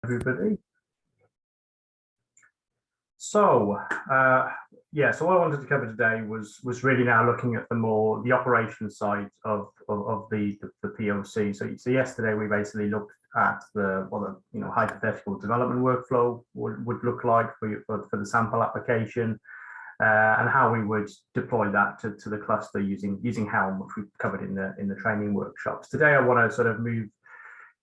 everybody. So yeah, so what I wanted to cover today was really now looking at the operation side of the POC. So yesterday we basically looked at what the hypothetical development workflow would look like for the sample application, and how we would deploy that to the cluster using Helm, which we covered in the training workshops. Today I want to sort of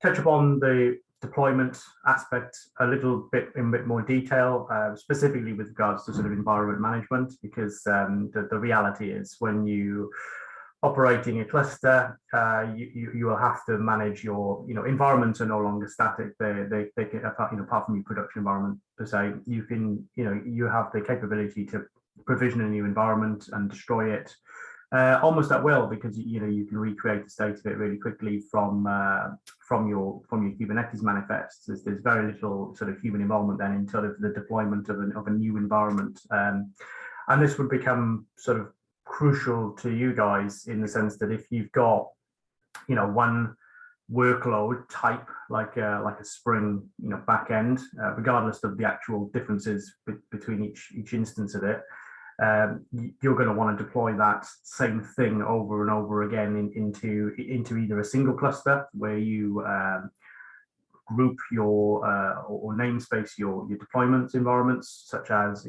touch upon the deployment aspect a little bit in a bit more detail, specifically with regards to sort of environment management, because the reality is when you operating a cluster, you will have to manage your environments are no longer static. They can, apart from your production environment per se, you have the capability to provision a new environment and destroy it almost at will, because you can recreate the state of it really quickly from your Kubernetes manifests. There's very little sort of human involvement then in sort of the deployment of a new environment, and this would become sort of crucial to you guys in the sense that if you've got one workload type like a Spring backend, regardless of the actual differences between each instance of it, you're going to want to deploy that same thing over and over again into either a single cluster where you group your or namespace your deployment environments, such as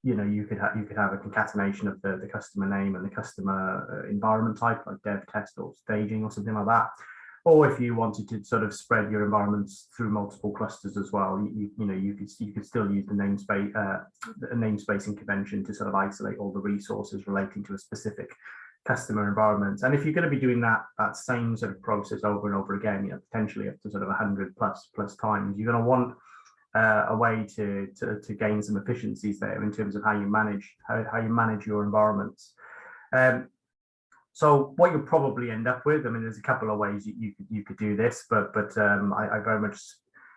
you could have a concatenation of the customer name and the customer environment type, like dev, test, or staging, or something like that. Or if you wanted to sort of spread your environments through multiple clusters as well, you could still use the namespacing convention to sort of isolate all the resources relating to a specific customer environment. And if you're going to be doing that same sort of process over and over again, potentially up to sort of 100 plus times, you're going to want a way to gain some efficiencies there in terms of how you manage your environments. So what you'll probably end up with, there's a couple of ways you could do this, but I very much,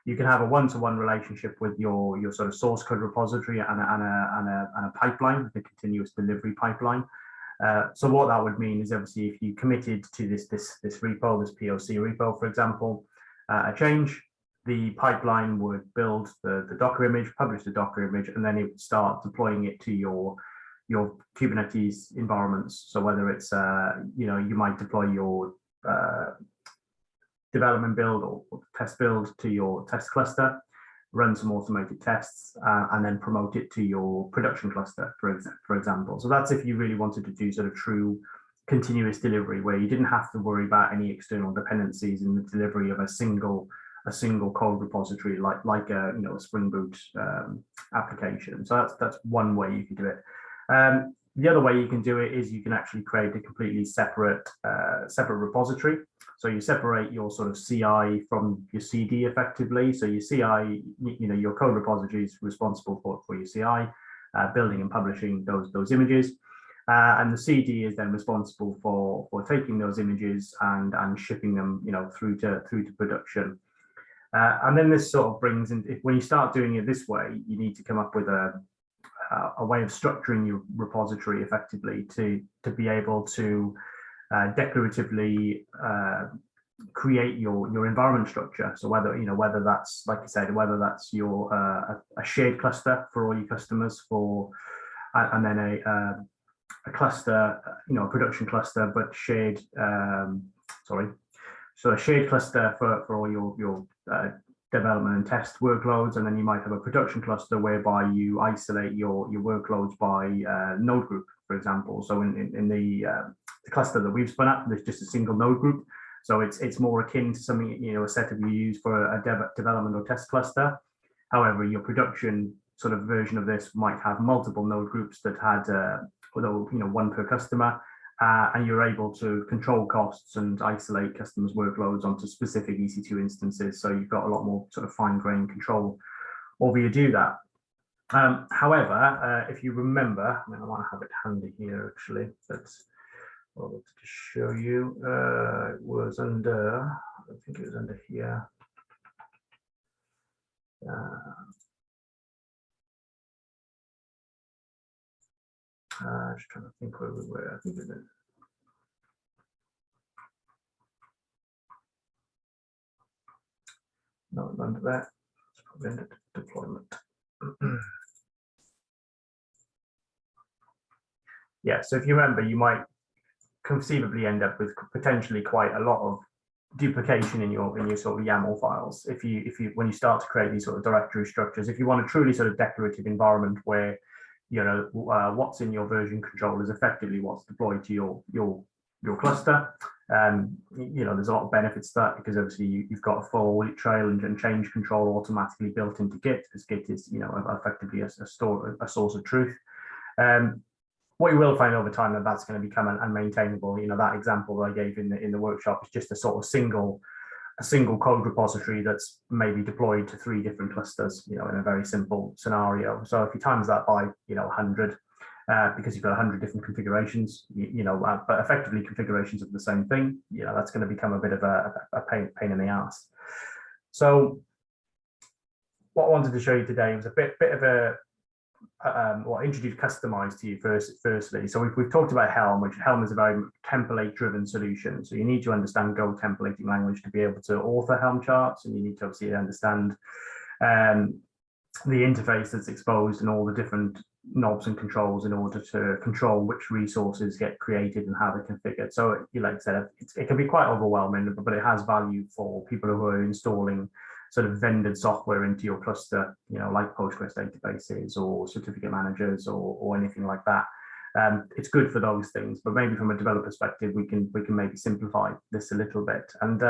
you can have a one-to-one relationship with your sort of source code repository and a pipeline, the continuous delivery pipeline. So what that would mean is, obviously, if you committed to this repo, this POC repo, for example, a change, the pipeline would build the Docker image, publish the Docker image, and then it would start deploying it to your Kubernetes environments. So whether it's you might deploy your development build or test build to your test cluster, run some automated tests, and then promote it to your production cluster, for example. So that's if you really wanted to do sort of true continuous delivery, where you didn't have to worry about any external dependencies in the delivery of a single code repository like a Spring Boot application. So that's one way you could do it. The other way you can do it is you can actually create a completely separate repository. So you separate your sort of CI from your CD effectively. So your CI, your code repository is responsible for your CI, building and publishing those images, and the CD is then responsible for taking those images and shipping them through to production. And then this sort of brings in, when you start doing it this way, you need to come up with a way of structuring your repository effectively to be able to declaratively create your environment structure. So whether that's, like I said, whether that's your a shared cluster for all your customers, and then a cluster, a production cluster, but shared. So a shared cluster for all your development and test workloads, and then you might have a production cluster whereby you isolate your workloads by node group, for example. So in the cluster that we've spun up, there's just a single node group. So it's more akin to something, a setup you use for a development or test cluster. However, your production sort of version of this might have multiple node groups that had one per customer. And you're able to control costs and isolate customers' workloads onto specific EC2 instances. So you've got a lot more sort of fine-grained control over you do that. However, if you remember, I might have it handy here actually, but I wanted to show you, it was under, I think it was under here. Just trying to think where we were. I think it is. not under that. It's probably under deployment. Yeah, so if you remember, you might conceivably end up with potentially quite a lot of duplication in your sort of YAML files if you when you start to create these sort of directory structures. If you want a truly sort of declarative environment where what's in your version control is effectively what's deployed to your cluster, there's a lot of benefits to that, because obviously you've got a full audit trail and change control automatically built into Git, because Git is effectively a source of truth. What you will find over time that's going to become unmaintainable. That example that I gave in the workshop is just a sort of single code repository that's maybe deployed to 3 different clusters, in a very simple scenario. So if you times that by 100, because you've got 100 different configurations, but effectively configurations of the same thing, that's going to become a bit of a pain in the ass. So what I wanted to show you today was a bit of a introduce customize to you firstly. So we've talked about Helm, which Helm is a very template driven solution. So you need to understand Go templating language to be able to author Helm charts, and you need to obviously understand the interface that's exposed and all the different knobs and controls in order to control which resources get created and how they're configured. So like I said, it can be quite overwhelming, but it has value for people who are installing sort of vendor software into your cluster, like Postgres databases or certificate managers or anything like that. It's good for those things, but maybe from a developer perspective, we can maybe simplify this a little bit. And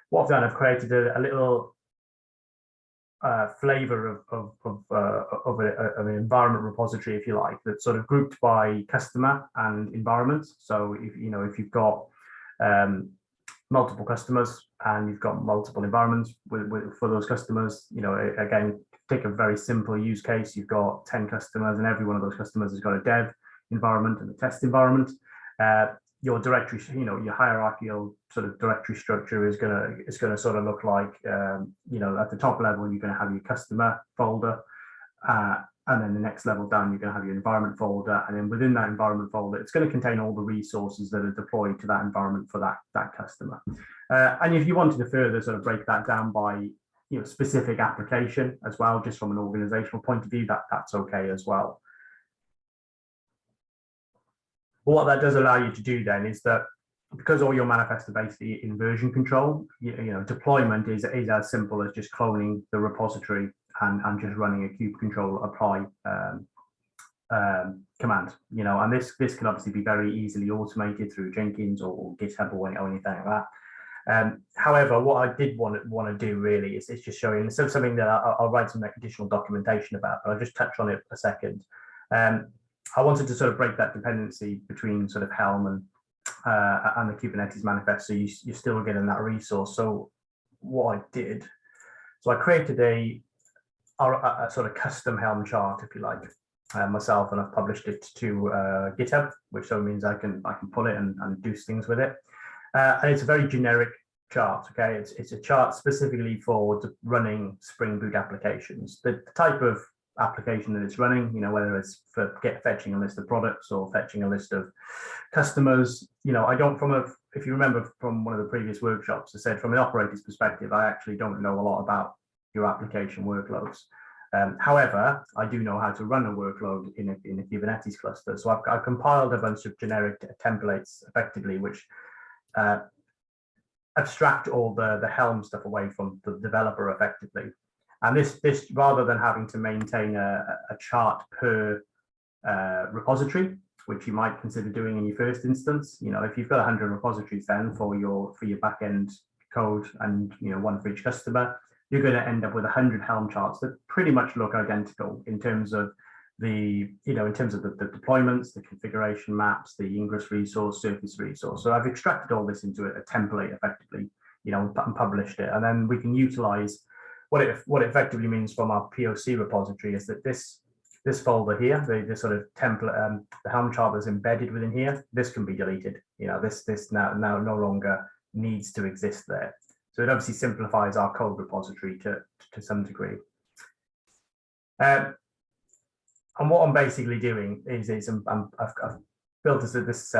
what I've done, I've created a little flavor of an environment repository, if you like, that's sort of grouped by customer and environment. So if you've got multiple customers and you've got multiple environments for those customers, again, take a very simple use case. You've got 10 customers, and every one of those customers has got a dev environment and a test environment. Your directory, your hierarchical sort of directory structure is gonna sort of look like, at the top level, you're going to have your customer folder, and then the next level down, you're going to have your environment folder, and then within that environment folder, it's going to contain all the resources that are deployed to that environment for that customer. And if you wanted to further sort of break that down by specific application as well, just from an organizational point of view, that's okay as well. But what that does allow you to do then is that, because all your manifests are basically in version control, deployment is as simple as just cloning the repository and just running a kube control apply command, and this can obviously be very easily automated through Jenkins or GitHub or anything like that. However, what I did want to do really is just showing something that I'll write some additional documentation about, but I'll just touch on it a second. I wanted to sort of break that dependency between sort of Helm and the Kubernetes manifest, so you're still getting that resource. So what I did, so I created a sort of custom Helm chart, if you like, myself, and I've published it to GitHub, which so means I can pull it and do things with it. And it's a very generic chart. Okay, it's a chart specifically for running Spring Boot applications. The type of application that it's running, whether it's for fetching a list of products or fetching a list of customers, I don't, if you remember from one of the previous workshops, I said from an operator's perspective, I actually don't know a lot about your application workloads. However, I do know how to run a workload in a Kubernetes cluster. So I've compiled a bunch of generic templates effectively, which abstract all the Helm stuff away from the developer effectively. And this rather than having to maintain a chart per repository, which you might consider doing in your first instance, if you've got 100 repositories then for your backend code and one for each customer, you're going to end up with 100 Helm charts that pretty much look identical in terms of the deployments, the configuration maps, the ingress resource, surface resource. So I've extracted all this into a template effectively, and published it, and then we can utilize what it effectively means from our POC repository is that this folder here, the sort of template, the Helm chart that's embedded within here, this can be deleted. This now no longer needs to exist there. So it obviously simplifies our code repository to some degree. And what I'm basically doing is I've built this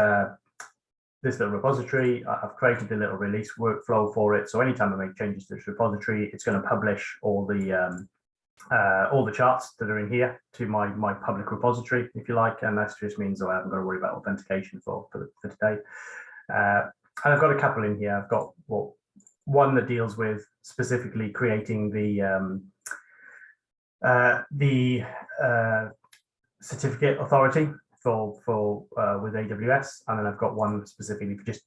this little repository. I've created a little release workflow for it. So anytime I make changes to this repository, it's going to publish all the charts that are in here to my public repository, if you like. And that just means that I haven't got to worry about authentication for today. And I've got a couple in here. I've got one that deals with specifically creating the certificate authority for with AWS, and then I've got one specifically for just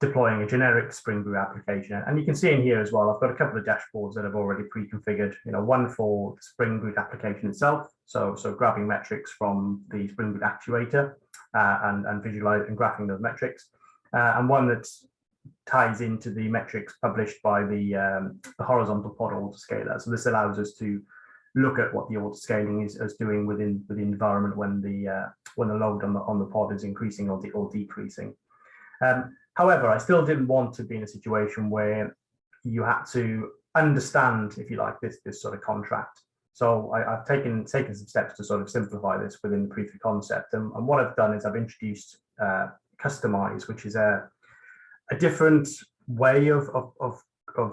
deploying a generic Spring Boot application. And you can see in here as well, I've got a couple of dashboards that I've already pre-configured. One for the Spring Boot application itself, so grabbing metrics from the Spring Boot actuator and visualizing and graphing those metrics, and one that ties into the metrics published by the horizontal pod autoscaler. So this allows us to look at what the autoscaling is doing within the environment when the load on the pod is increasing or decreasing. However, I still didn't want to be in a situation where you had to understand, if you like, this sort of contract. So I've taken some steps to sort of simplify this within the proof of concept. And what I've done is I've introduced Customize, which is a different way of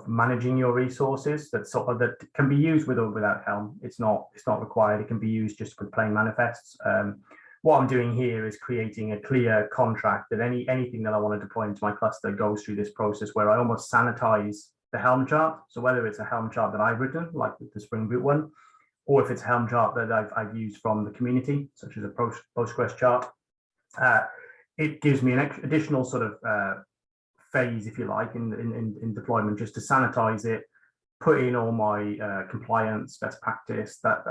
managing your resources that can be used with or without Helm. It's not required. It can be used just with plain manifests. What I'm doing here is creating a clear contract that anything that I want to deploy into my cluster goes through this process where I almost sanitize the Helm chart. So whether it's a Helm chart that I've written, like the Spring Boot one, or if it's a Helm chart that I've used from the community, such as a Postgres chart, it gives me an additional sort of phase, if you like, in deployment, just to sanitize it, put in all my compliance, best practice, that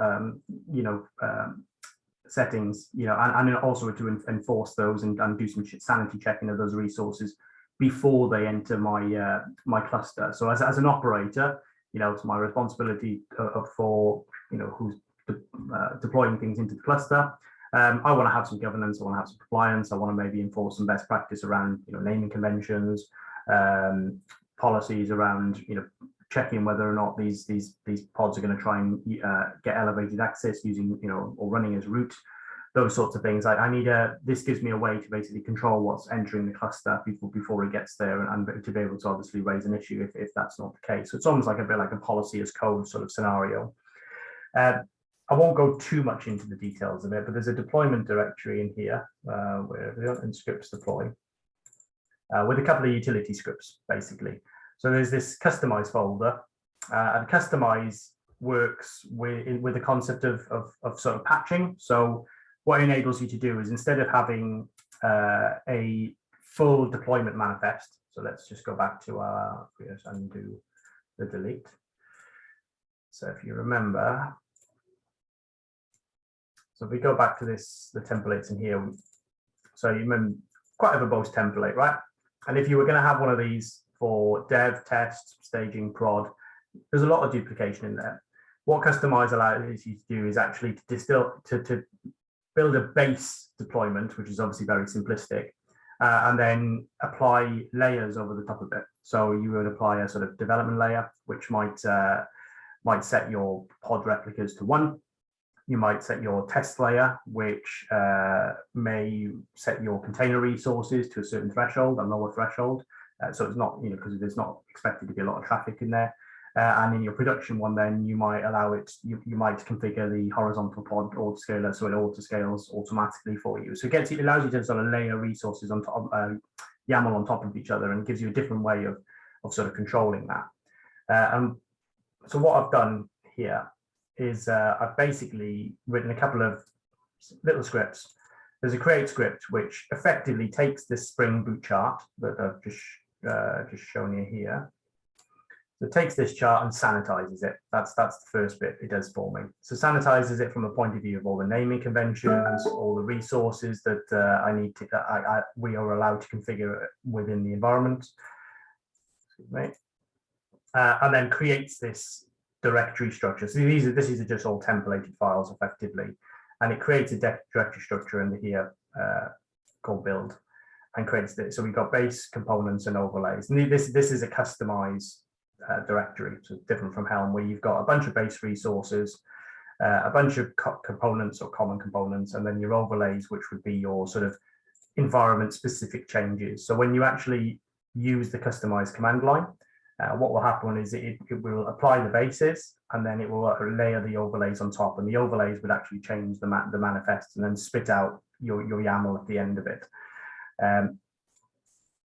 settings, and also to enforce those and do some sanity checking of those resources before they enter my cluster. So as an operator, it's my responsibility for who's deploying things into the cluster. I want to have some governance. I want to have some compliance. I want to maybe enforce some best practice around naming conventions, policies around checking whether or not these pods are going to try and get elevated access using or running as root, those sorts of things. This gives me a way to basically control what's entering the cluster before it gets there, and to be able to obviously raise an issue if that's not the case. So it's almost like a bit like a policy as code sort of scenario. I won't go too much into the details of it, but there's a deployment directory in here where we're in scripts deploy with a couple of utility scripts, basically. So there's this Customize folder, and Customize works with the concept of sort of patching. So what it enables you to do is, instead of having a full deployment manifest, so let's just go back to our, undo the delete. So if you remember, so if we go back to the templates in here, so you remember quite a verbose template, right? And if you were going to have one of these for dev, test, staging, prod, there's a lot of duplication in there. What Customize allows you to do is actually to distill, to build a base deployment, which is obviously very simplistic, and then apply layers over the top of it. So you would apply a sort of development layer, which might set your pod replicas to 1. You might set your test layer, which may set your container resources to a certain threshold, a lower threshold. So it's not, because there's not expected to be a lot of traffic in there. And in your production one, then you might allow it, you might configure the horizontal pod autoscaler so it autoscales automatically for you. So it allows you to sort of layer resources on top, YAML on top of each other, and gives you a different way of sort of controlling that. So what I've done here is I've basically written a couple of little scripts. There's a create script, which effectively takes this Spring Boot chart that I've just shown you here. So it takes this chart and sanitizes it. That's the first bit it does for me. So sanitizes it from the point of view of all the naming conventions, all the resources that we are allowed to configure within the environment. Excuse me. And then creates this directory structure. So these are just all templated files effectively, and it creates a directory structure under here called build, and creates this. So we've got base, components, and overlays. And this is a customized directory, so different from Helm, where you've got a bunch of base resources, a bunch of components or common components, and then your overlays, which would be your sort of environment specific changes. So when you actually use the customized command line, what will happen is it will apply the bases, and then it will layer the overlays on top, and the overlays would actually change the manifest and then spit out your YAML at the end of it.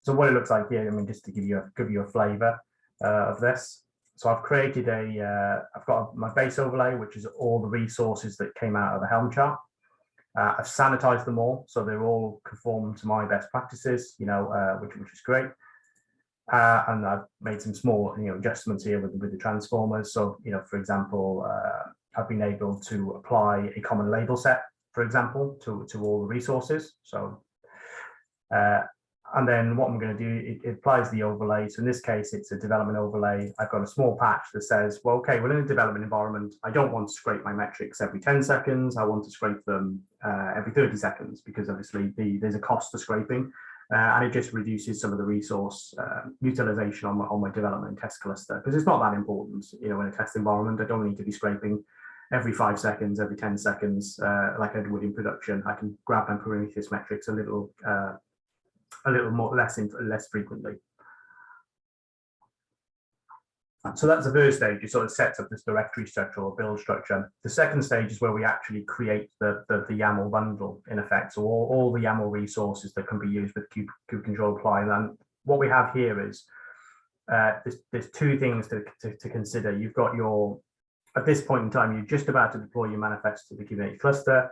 So what it looks like here, I mean, just to give you a flavor of this. So I've created I've got my base overlay, which is all the resources that came out of the Helm chart. I've sanitized them all, so they're all conform to my best practices, which is great. And I've made some small, adjustments here with the transformers. So, for example, I've been able to apply a common label set, for example, to all the resources. So, and then what I'm going to do, it applies the overlay. So in this case, it's a development overlay. I've got a small patch that says, well, okay, we're in a development environment. I don't want to scrape my metrics every 10 seconds. I want to scrape them every 30 seconds, because obviously there's a cost to scraping. And it just reduces some of the resource utilization on my development test cluster, because it's not that important. In a test environment, I don't need to be scraping every 5 seconds, every 10 seconds, like I would in production. I can grab my Prometheus metrics a little more less frequently. So that's the first stage. It sort of sets up this directory structure or build structure. The second stage is where we actually create the YAML bundle, in effect. So all the YAML resources that can be used with kube control apply. And what we have here is there's two things to consider. You've got at this point in time, you're just about to deploy your manifest to the Kubernetes cluster.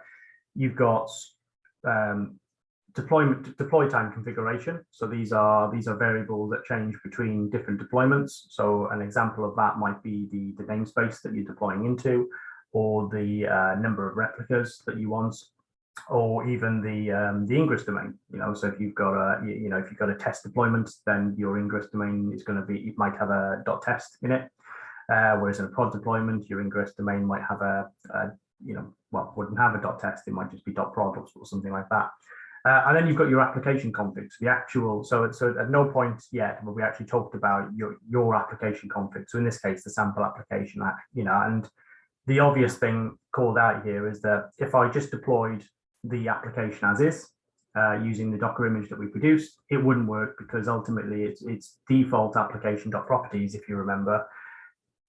You've got deploy time configuration. So these are variables that change between different deployments. So an example of that might be the namespace that you're deploying into, or the number of replicas that you want, or even the ingress domain. So if you've got a test deployment, then your ingress domain is going to be, it might have a .test in it, whereas in a prod deployment, your ingress domain might have wouldn't have a .test. It might just be .prod or something like that. And then you've got your application configs, the actual. So at no point yet have we actually talked about your application config. So in this case, the sample application, and the obvious thing called out here is that if I just deployed the application as is, using the Docker image that we produced, it wouldn't work, because ultimately it's default application.properties, if you remember,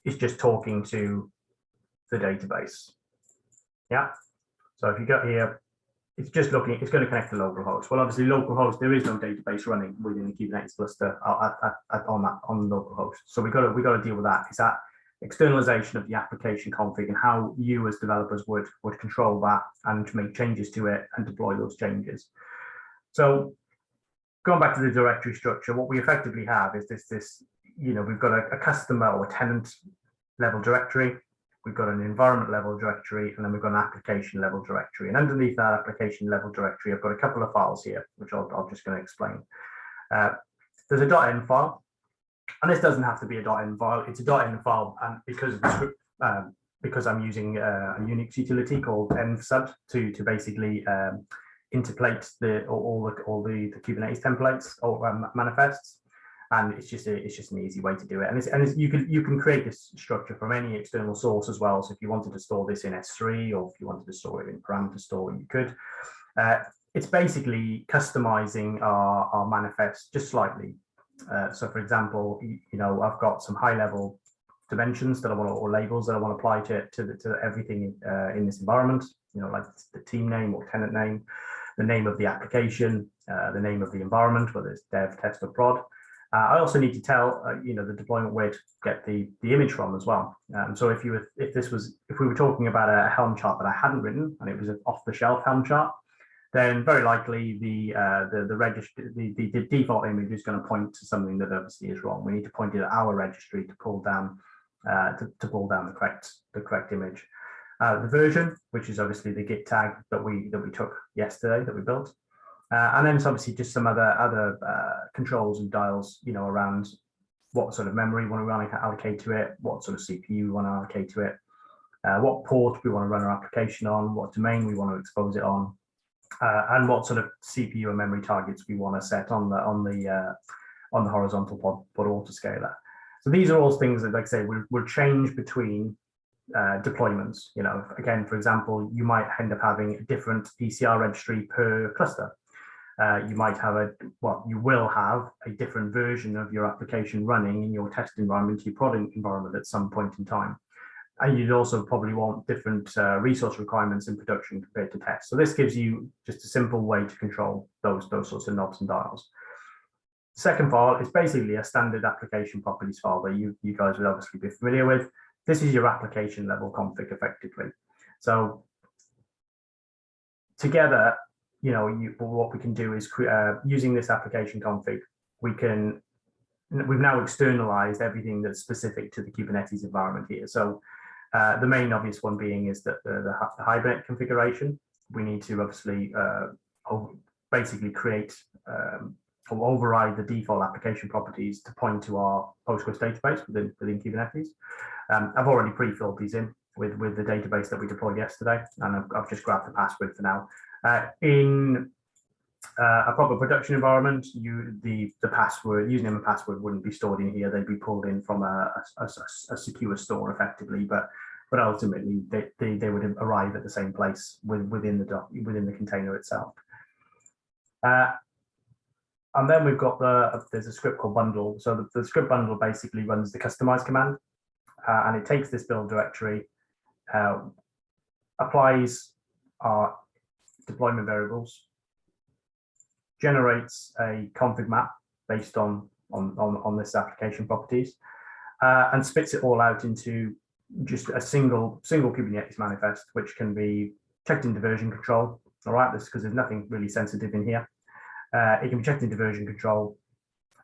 it's just talking to the database. Yeah. So if you go here, it's just looking, it's going to connect to localhost. Well, obviously localhost, there is no database running within the Kubernetes cluster on localhost. So we got to deal with that. It's that externalization of the application config and how you as developers would control that and make changes to it and deploy those changes. So going back to the directory structure, what we effectively have is this we've got a customer or a tenant level directory. We've got an environment level directory, and then we've got an application level directory. And underneath that application level directory, I've got a couple of files here, which I'm just going to explain. There's a .env file, and this doesn't have to be a .env file. It's a .env file, and because I'm using a Unix utility called envsub to basically interpolate all the Kubernetes templates or manifests. And it's just an easy way to do it. And you can create this structure from any external source as well. So if you wanted to store this in S3, or if you wanted to store it in parameter store, you could. It's basically customizing our manifest just slightly. So for example, I've got some high level dimensions that I want to, or labels that I want to apply to everything in this environment, like the team name or tenant name, the name of the application, the name of the environment, whether it's dev, test, or prod. I also need to tell the deployment where to get the image from as well. So if we were talking about a Helm chart that I hadn't written and it was an off-the-shelf Helm chart, then very likely the default image is going to point to something that obviously is wrong. We need to point it at our registry to pull down the correct image. The version, which is obviously the Git tag that we took yesterday, that we built. And then it's obviously just some other controls and dials, around what sort of memory we want to allocate to it, what sort of CPU we want to allocate to it, what port we want to run our application on, what domain we want to expose it on, and what sort of CPU and memory targets we want to set on the horizontal pod autoscaler. So these are all things that, like I say, will change between deployments. Again, for example, you might end up having a different ECR registry per cluster. you might have you will have a different version of your application running in your test environment, your product environment at some point in time. And you'd also probably want different resource requirements in production compared to test. So this gives you just a simple way to control those sorts of knobs and dials. Second file is basically a standard application properties file that you guys would obviously be familiar with. This is your application level config effectively. So together, what we can do is using this application config, we've now externalized everything that's specific to the Kubernetes environment here. So the main obvious one being is that the Hibernate configuration. We need to obviously basically create or override the default application properties to point to our Postgres database within Kubernetes. I've already pre-filled these in with the database that we deployed yesterday, and I've just grabbed the password for now. In a proper production environment, the password, username and password wouldn't be stored in here. They'd be pulled in from a secure store effectively, but ultimately they would arrive at the same place within the container itself. And then we've got there's a script called bundle. So the script bundle basically runs the customize command, and it takes this build directory, applies our deployment variables, generates a config map based on this application properties, and spits it all out into just a single Kubernetes manifest, which can be checked into version control. All right, this because there's nothing really sensitive in here. It can be checked into version control.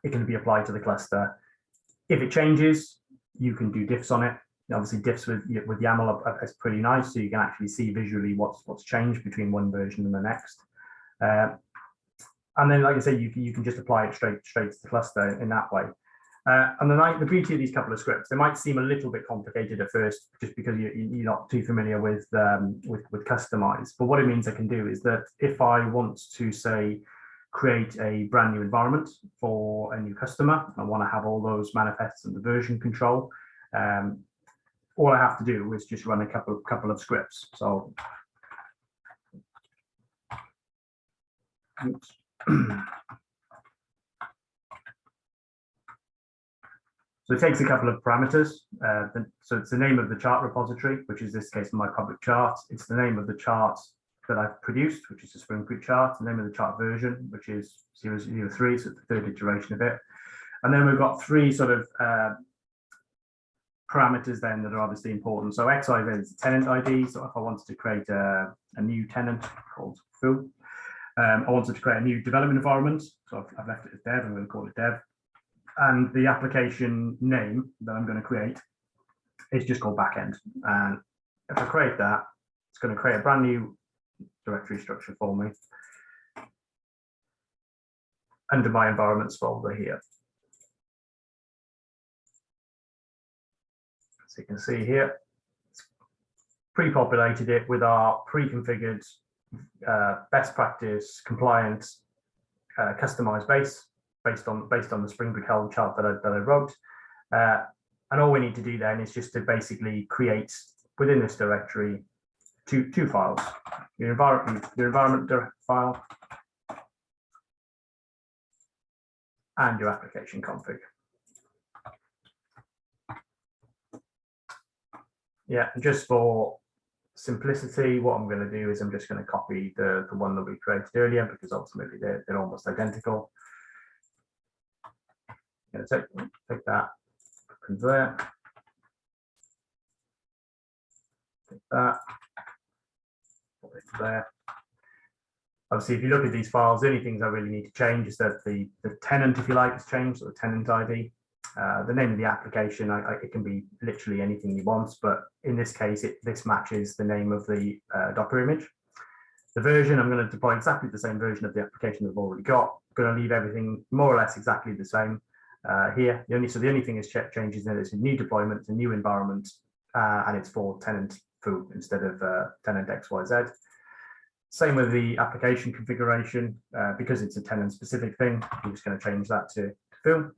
It can be applied to the cluster. If it changes, you can do diffs on it. Obviously, diffs with YAML is pretty nice, so you can actually see visually what's changed between one version and the next. And then, like I say, you can just apply it straight to the cluster in that way. And the beauty of these couple of scripts, they might seem a little bit complicated at first, just because you're not too familiar with customize. But what it means I can do is that if I want to say create a brand new environment for a new customer, I want to have all those manifests and the version control. All I have to do is just run a couple of scripts. So, oops. So it takes a couple of parameters. So it's the name of the chart repository, which is in this case my public chart. It's the name of the chart that I've produced, which is the Spring Boot chart, the name of the chart version, which is 003, so it's the third iteration of it. And then we've got three sort of parameters then that are obviously important. So XIV is the tenant ID. So if I wanted to create a new tenant called Phil, I wanted to create a new development environment. So I've left it as dev, I'm going to call it dev. And the application name that I'm going to create is just called backend. And if I create that, it's going to create a brand new directory structure for me under my environments folder here. So you can see here, it's pre-populated it with our pre-configured best practice compliant customized base based on the Spring Boot helm chart that I wrote. And all we need to do then is just to basically create within this directory two files, your environment file and your application config. Yeah, and just for simplicity, what I'm going to do is I'm just going to copy the one that we created earlier, because ultimately they're almost identical. I'm going to take that, convert, take that, put it there. Obviously, if you look at these files, the only things I really need to change is that the tenant, if you like, has changed, or the tenant ID. The name of the application, it can be literally anything you want, but in this case, this matches the name of the Docker image. The version, I'm going to deploy exactly the same version of the application that I've already got. I'm going to leave everything more or less exactly the same here. The only thing is changes that it's a new deployment, it's a new environment, and it's for tenant foo instead of tenant XYZ. Same with the application configuration, because it's a tenant specific thing, I'm just going to change that to foo.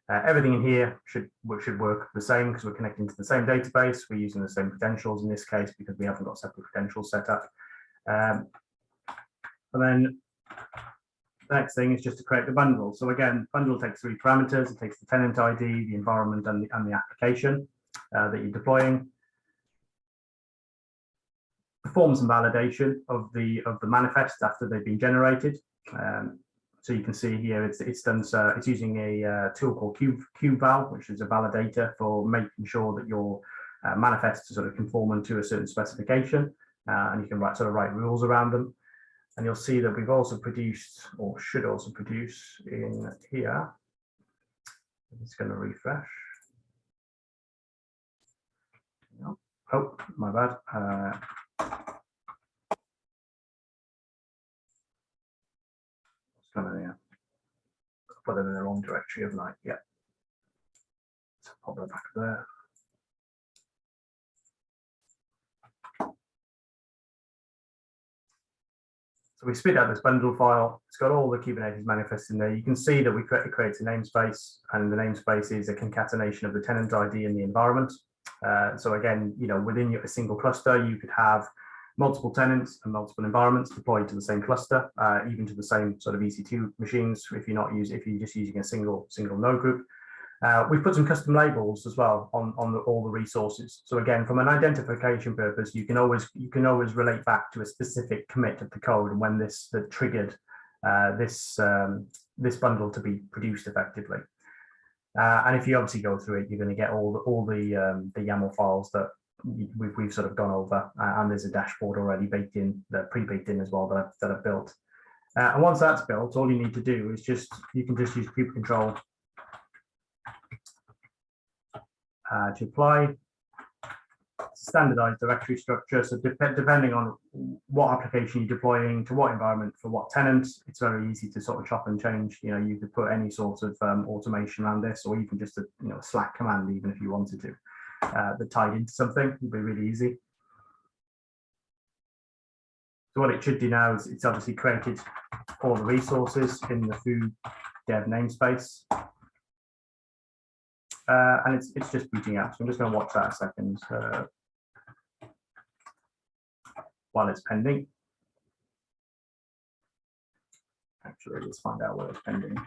Everything in here should work the same because we're connecting to the same database. We're using the same credentials in this case because we haven't got separate credentials set up. And then next thing is just to create the bundle. So again, bundle takes 3 parameters. It takes the tenant ID, the environment, and the application that you're deploying. Perform some validation of the manifest after they've been generated. So you can see here it's done. So it's using a tool called QVal, which is a validator for making sure that your manifests are sort of conforming to a certain specification, and you can write rules around them. And you'll see that we've also produced, or should also produce, in here. It's going to refresh. Oh, my bad. Put them in the wrong directory, haven't I? Yeah. So pop that back there. So we spit out this bundle file. It's got all the Kubernetes manifests in there. You can see that we creates a namespace, and the namespace is a concatenation of the tenant ID and the environment. So again, within a single cluster, you could have multiple tenants and multiple environments deployed to the same cluster, even to the same sort of EC2 machines. If you're just using a single node group. We've put some custom labels as well on all the resources. So again, from an identification purpose, you can always relate back to a specific commit of the code and when this triggered this bundle to be produced effectively. And if you obviously go through it, you're going to get all the YAML files that we've sort of gone over, and there's a dashboard already baked in, pre-baked in as well that I've built. And once that's built, all you need to do is you can just use kubectl to apply standardized directory structure. So depending on what application you're deploying to what environment for what tenant, it's very easy to sort of chop and change. You could put any sort of automation around this, or even just a Slack command, even if you wanted to, that tied into something. It'd be really easy. So what it should do now is it's obviously created all the resources in the foo dev namespace. And it's just booting up. So I'm just going to watch that a second while it's pending. Actually, let's find out what it's pending.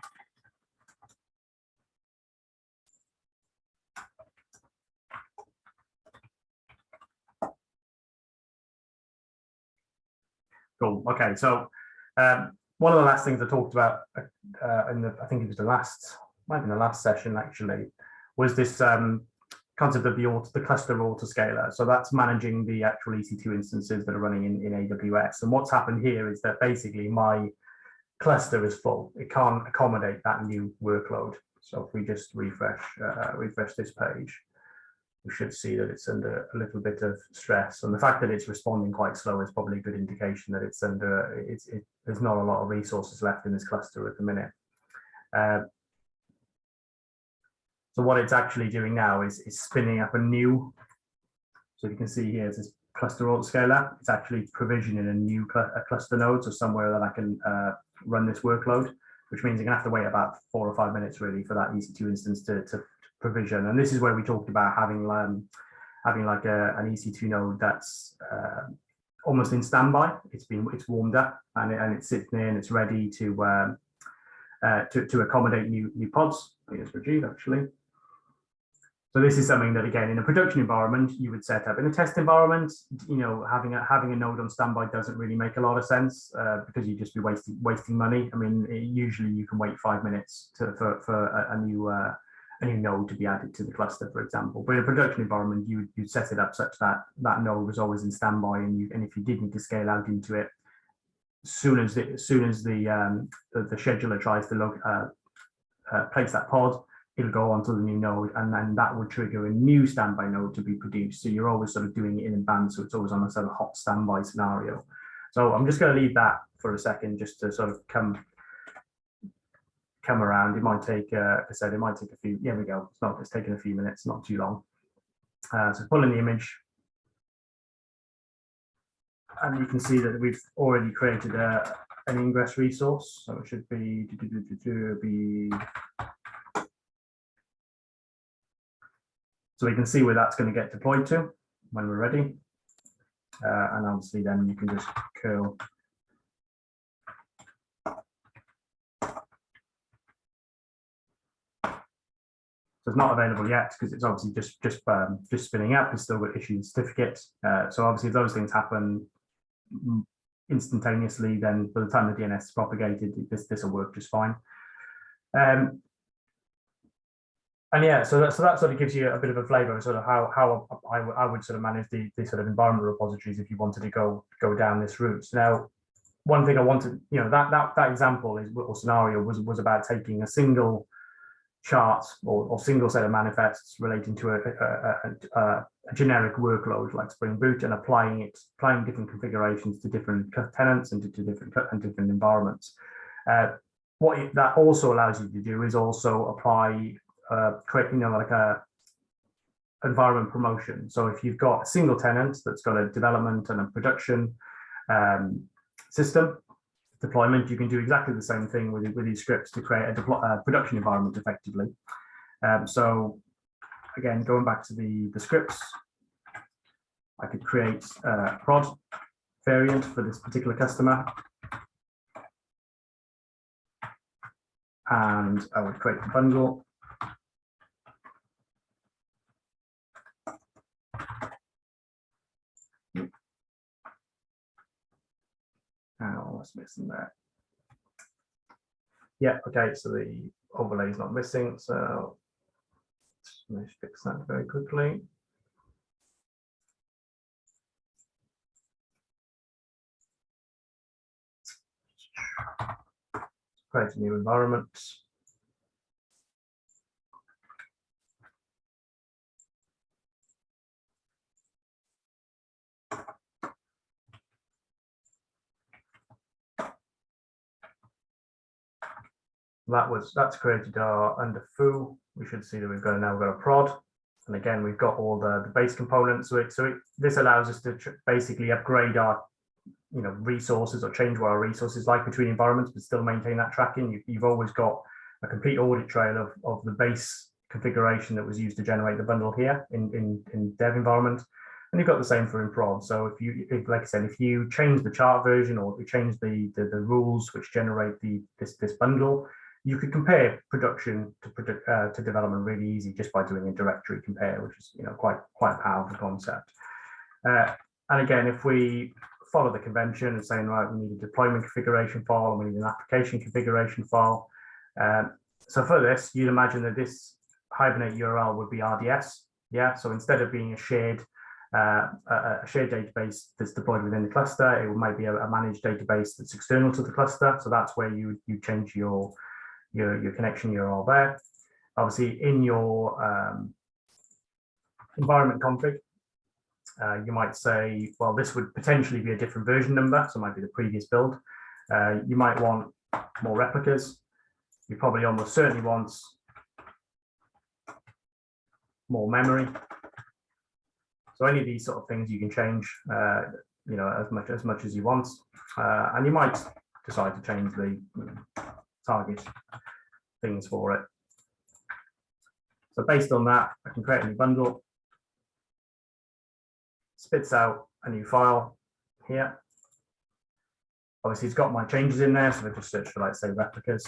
Cool. Okay. So one of the last things I talked about I think it was might have been the last session actually, was this concept of the cluster autoscaler. So that's managing the actual EC2 instances that are running in AWS. And what's happened here is that basically my cluster is full. It can't accommodate that new workload. So if we just refresh this page, we should see that it's under a little bit of stress. And the fact that it's responding quite slow is probably a good indication that there's not a lot of resources left in this cluster at the minute. So what it's actually doing now is spinning up a new, so you can see here it's this cluster autoscaler. It's actually provisioning a new cluster node, so somewhere that I can run this workload, which means I'm gonna have to wait about 4 or 5 minutes really for that EC2 instance to provision. And this is where we talked about having like an EC2 node that's almost in standby. It's warmed up and it's sitting there and it's ready to accommodate new pods. I think it's Rajiv actually. So this is something that, again, in a production environment, you would set up. In a test environment, having a node on standby doesn't really make a lot of sense because you'd just be wasting money. I mean, usually you can wait 5 minutes for a new node to be added to the cluster, for example. But in a production environment, you'd set it up such that that node was always in standby, and if you did need to scale out into it, as soon as the scheduler tries to place that pod, it'll go onto the new node, and then that would trigger a new standby node to be produced. So you're always sort of doing it in advance, so it's always on a sort of hot standby scenario. So I'm just going to leave that for a second, just to sort of come around. It might take, like I said, it might take a few. Here we go. It's taking a few minutes, not too long. So pull in the image, and you can see that we've already created an ingress resource. So it should be so we can see where that's going to get deployed to when we're ready. And obviously then you can just curl So it's not available yet because it's obviously just spinning up. It's still got issued certificates. So obviously, if those things happen instantaneously, then by the time the DNS is propagated, this will work just fine. And yeah, so that sort of gives you a bit of a flavour of sort of how I would sort of manage the sort of environment repositories if you wanted to go down this route. Now, one thing I wanted, you know, that example or scenario was about taking a single chart or single set of manifests relating to a generic workload like Spring Boot and applying different configurations to different tenants and to different environments. What that also allows you to do is also apply create, you know, like a environment promotion. So if you've got a single tenant that's got a development and a production system deployment, you can do exactly the same thing with these scripts to create a production environment effectively. So again, going back to the scripts, I could create a prod variant for this particular customer. And I would create the bundle. Oh, what's missing there? Yeah, okay, so the overlay is not missing, so let's fix that very quickly. Create a new environment. That's created our under foo. We should see that we've got a prod, and again we've got all the base components. This allows us to basically upgrade our resources or change what our resources like between environments, but still maintain that tracking. You've always got a complete audit trail of the base configuration that was used to generate the bundle here in dev environment, and you've got the same for in prod. So like I said, if you change the chart version or you change the rules which generate this bundle, you could compare production to development really easy just by doing a directory compare, which is quite a powerful concept. And again, if we follow the convention and saying, right, we need a deployment configuration file and we need an application configuration file. So for this, you'd imagine that this Hibernate URL would be RDS. Yeah, so instead of being a shared database that's deployed within the cluster, it might be a managed database that's external to the cluster. So that's where you change your connection URL there. Obviously, in your environment config, you might say, well, this would potentially be a different version number, so it might be the previous build. You might want more replicas. You probably almost certainly want more memory. So any of these sort of things you can change, as much as you want, and you might decide to change the target things for it. So based on that, I can create a new bundle. Spits out a new file here. Obviously, it's got my changes in there, so I just search for, like, say, replicas.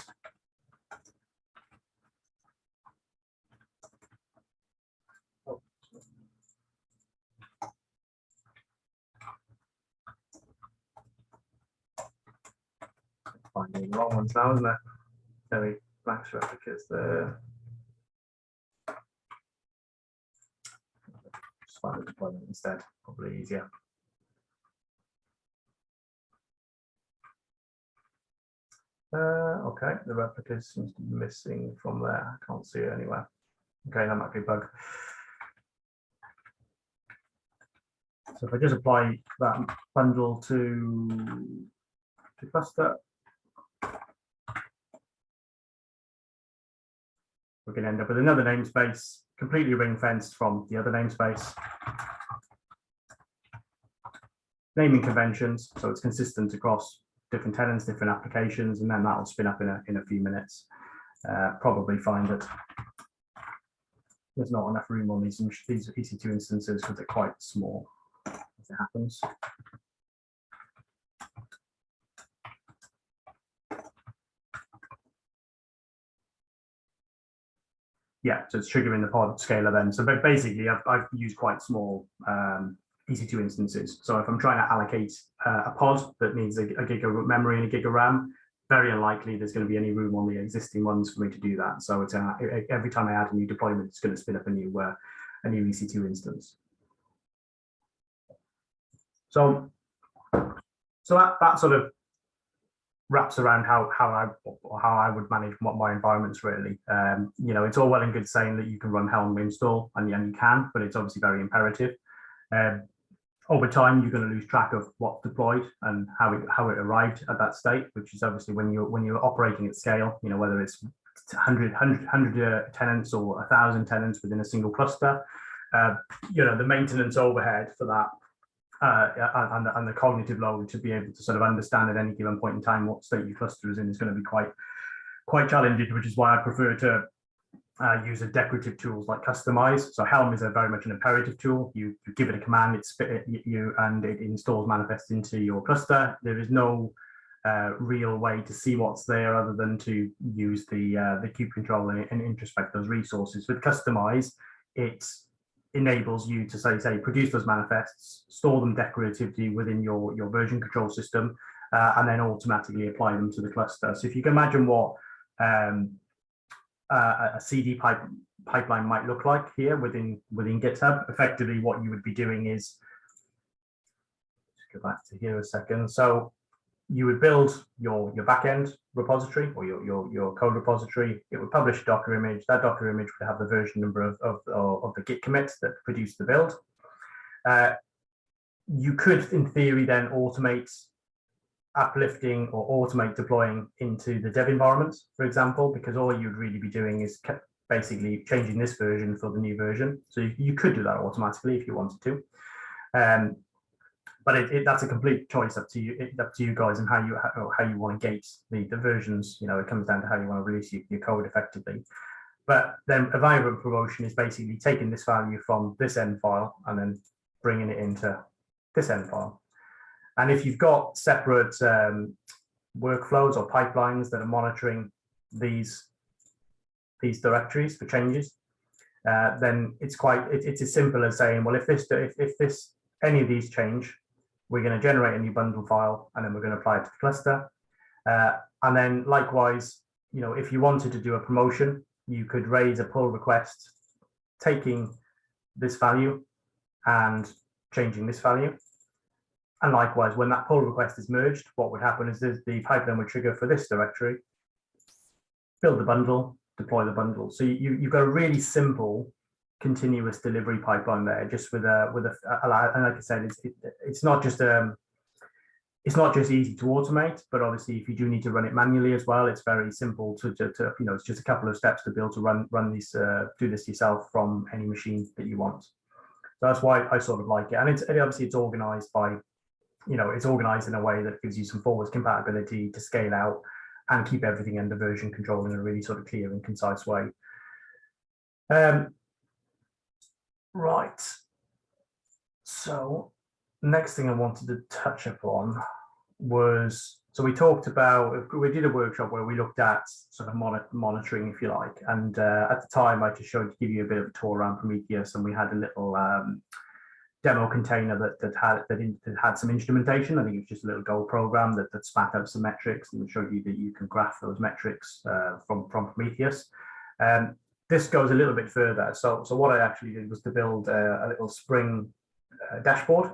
Finding the wrong ones now, isn't it? Very max replicas there. Just find the deployment instead, probably easier. Okay, the replicas seems to be missing from there. I can't see it anywhere. Okay, that might be a bug. So if I just apply that bundle to cluster, we're going to end up with another namespace, completely ring-fenced from the other namespace. Naming conventions, so it's consistent across different tenants, different applications, and then that'll spin up in a few minutes. Probably find that there's not enough room on these EC2 instances because they're quite small, as it happens. yeah, so it's triggering the pod scaler then. So basically, I've used quite small EC2 instances. So if I'm trying to allocate a pod that needs a gig of memory and a gig of RAM, very unlikely there's going to be any room on the existing ones for me to do that. So it's every time I add a new deployment, it's going to spin up a new EC2 instance. So that sort of wraps around how I would manage my environments really. You know, it's all well and good saying that you can run Helm install, and you can, but it's obviously very imperative. Over time, you're going to lose track of what's deployed and how it arrived at that state, which is obviously when you're operating at scale. You know, whether it's 100 tenants or 1,000 tenants within a single cluster. You know, the maintenance overhead for that and the cognitive load to be able to sort of understand at any given point in time what state your cluster is in is going to be quite challenging, which is why I prefer to use decorative tools like Customize. So Helm is very much an imperative tool. You give it a command, and it installs manifest into your cluster. There is no real way to see what's there other than to use the kube control and introspect those resources. With Customize, it enables you to say produce those manifests, store them decoratively within your version control system, and then automatically apply them to the cluster. So if you can imagine what a CD pipeline might look like here within GitHub, effectively what you would be doing is, let's go back to here a second. So you would build your backend repository or your code repository. It would publish a Docker image. That Docker image would have the version number of the Git commits that produce the build. You could, in theory, then automate uplifting or automate deploying into the dev environment, for example, because all you'd really be doing is basically changing this version for the new version. So you could do that automatically if you wanted to. But that's a complete choice up to you guys and how you want to gate the versions. You know, it comes down to how you want to release your code effectively. But then a variable promotion is basically taking this value from this end file and then bringing it into this end file. And if you've got separate workflows or pipelines that are monitoring these directories for changes, then it's as simple as saying, well, if any of these change, we're going to generate a new bundle file and then we're going to apply it to the cluster. And then likewise, you know, if you wanted to do a promotion, you could raise a pull request taking this value and changing this value. And likewise, when that pull request is merged, what would happen is the pipeline would trigger for this directory, build the bundle, deploy the bundle. So you've got a really simple continuous delivery pipeline there, just with a and like I said, it's not just easy to automate, but obviously if you do need to run it manually as well, it's very simple to you know, it's just a couple of steps to be able to run these do this yourself from any machine that you want. So that's why I sort of like it, and obviously it's organized by, you know, it's organized in a way that gives you some forward compatibility to scale out and keep everything under version control in a really sort of clear and concise way. Right. So next thing I wanted to touch upon was, so we did a workshop where we looked at sort of monitoring, if you like, and at the time I just showed to give you a bit of a tour around Prometheus, and we had a little demo container that had some instrumentation. I think it was just a little Go program that spat out some metrics and showed you that you can graph those metrics from Prometheus. This goes a little bit further. So what I actually did was to build a little Spring dashboard.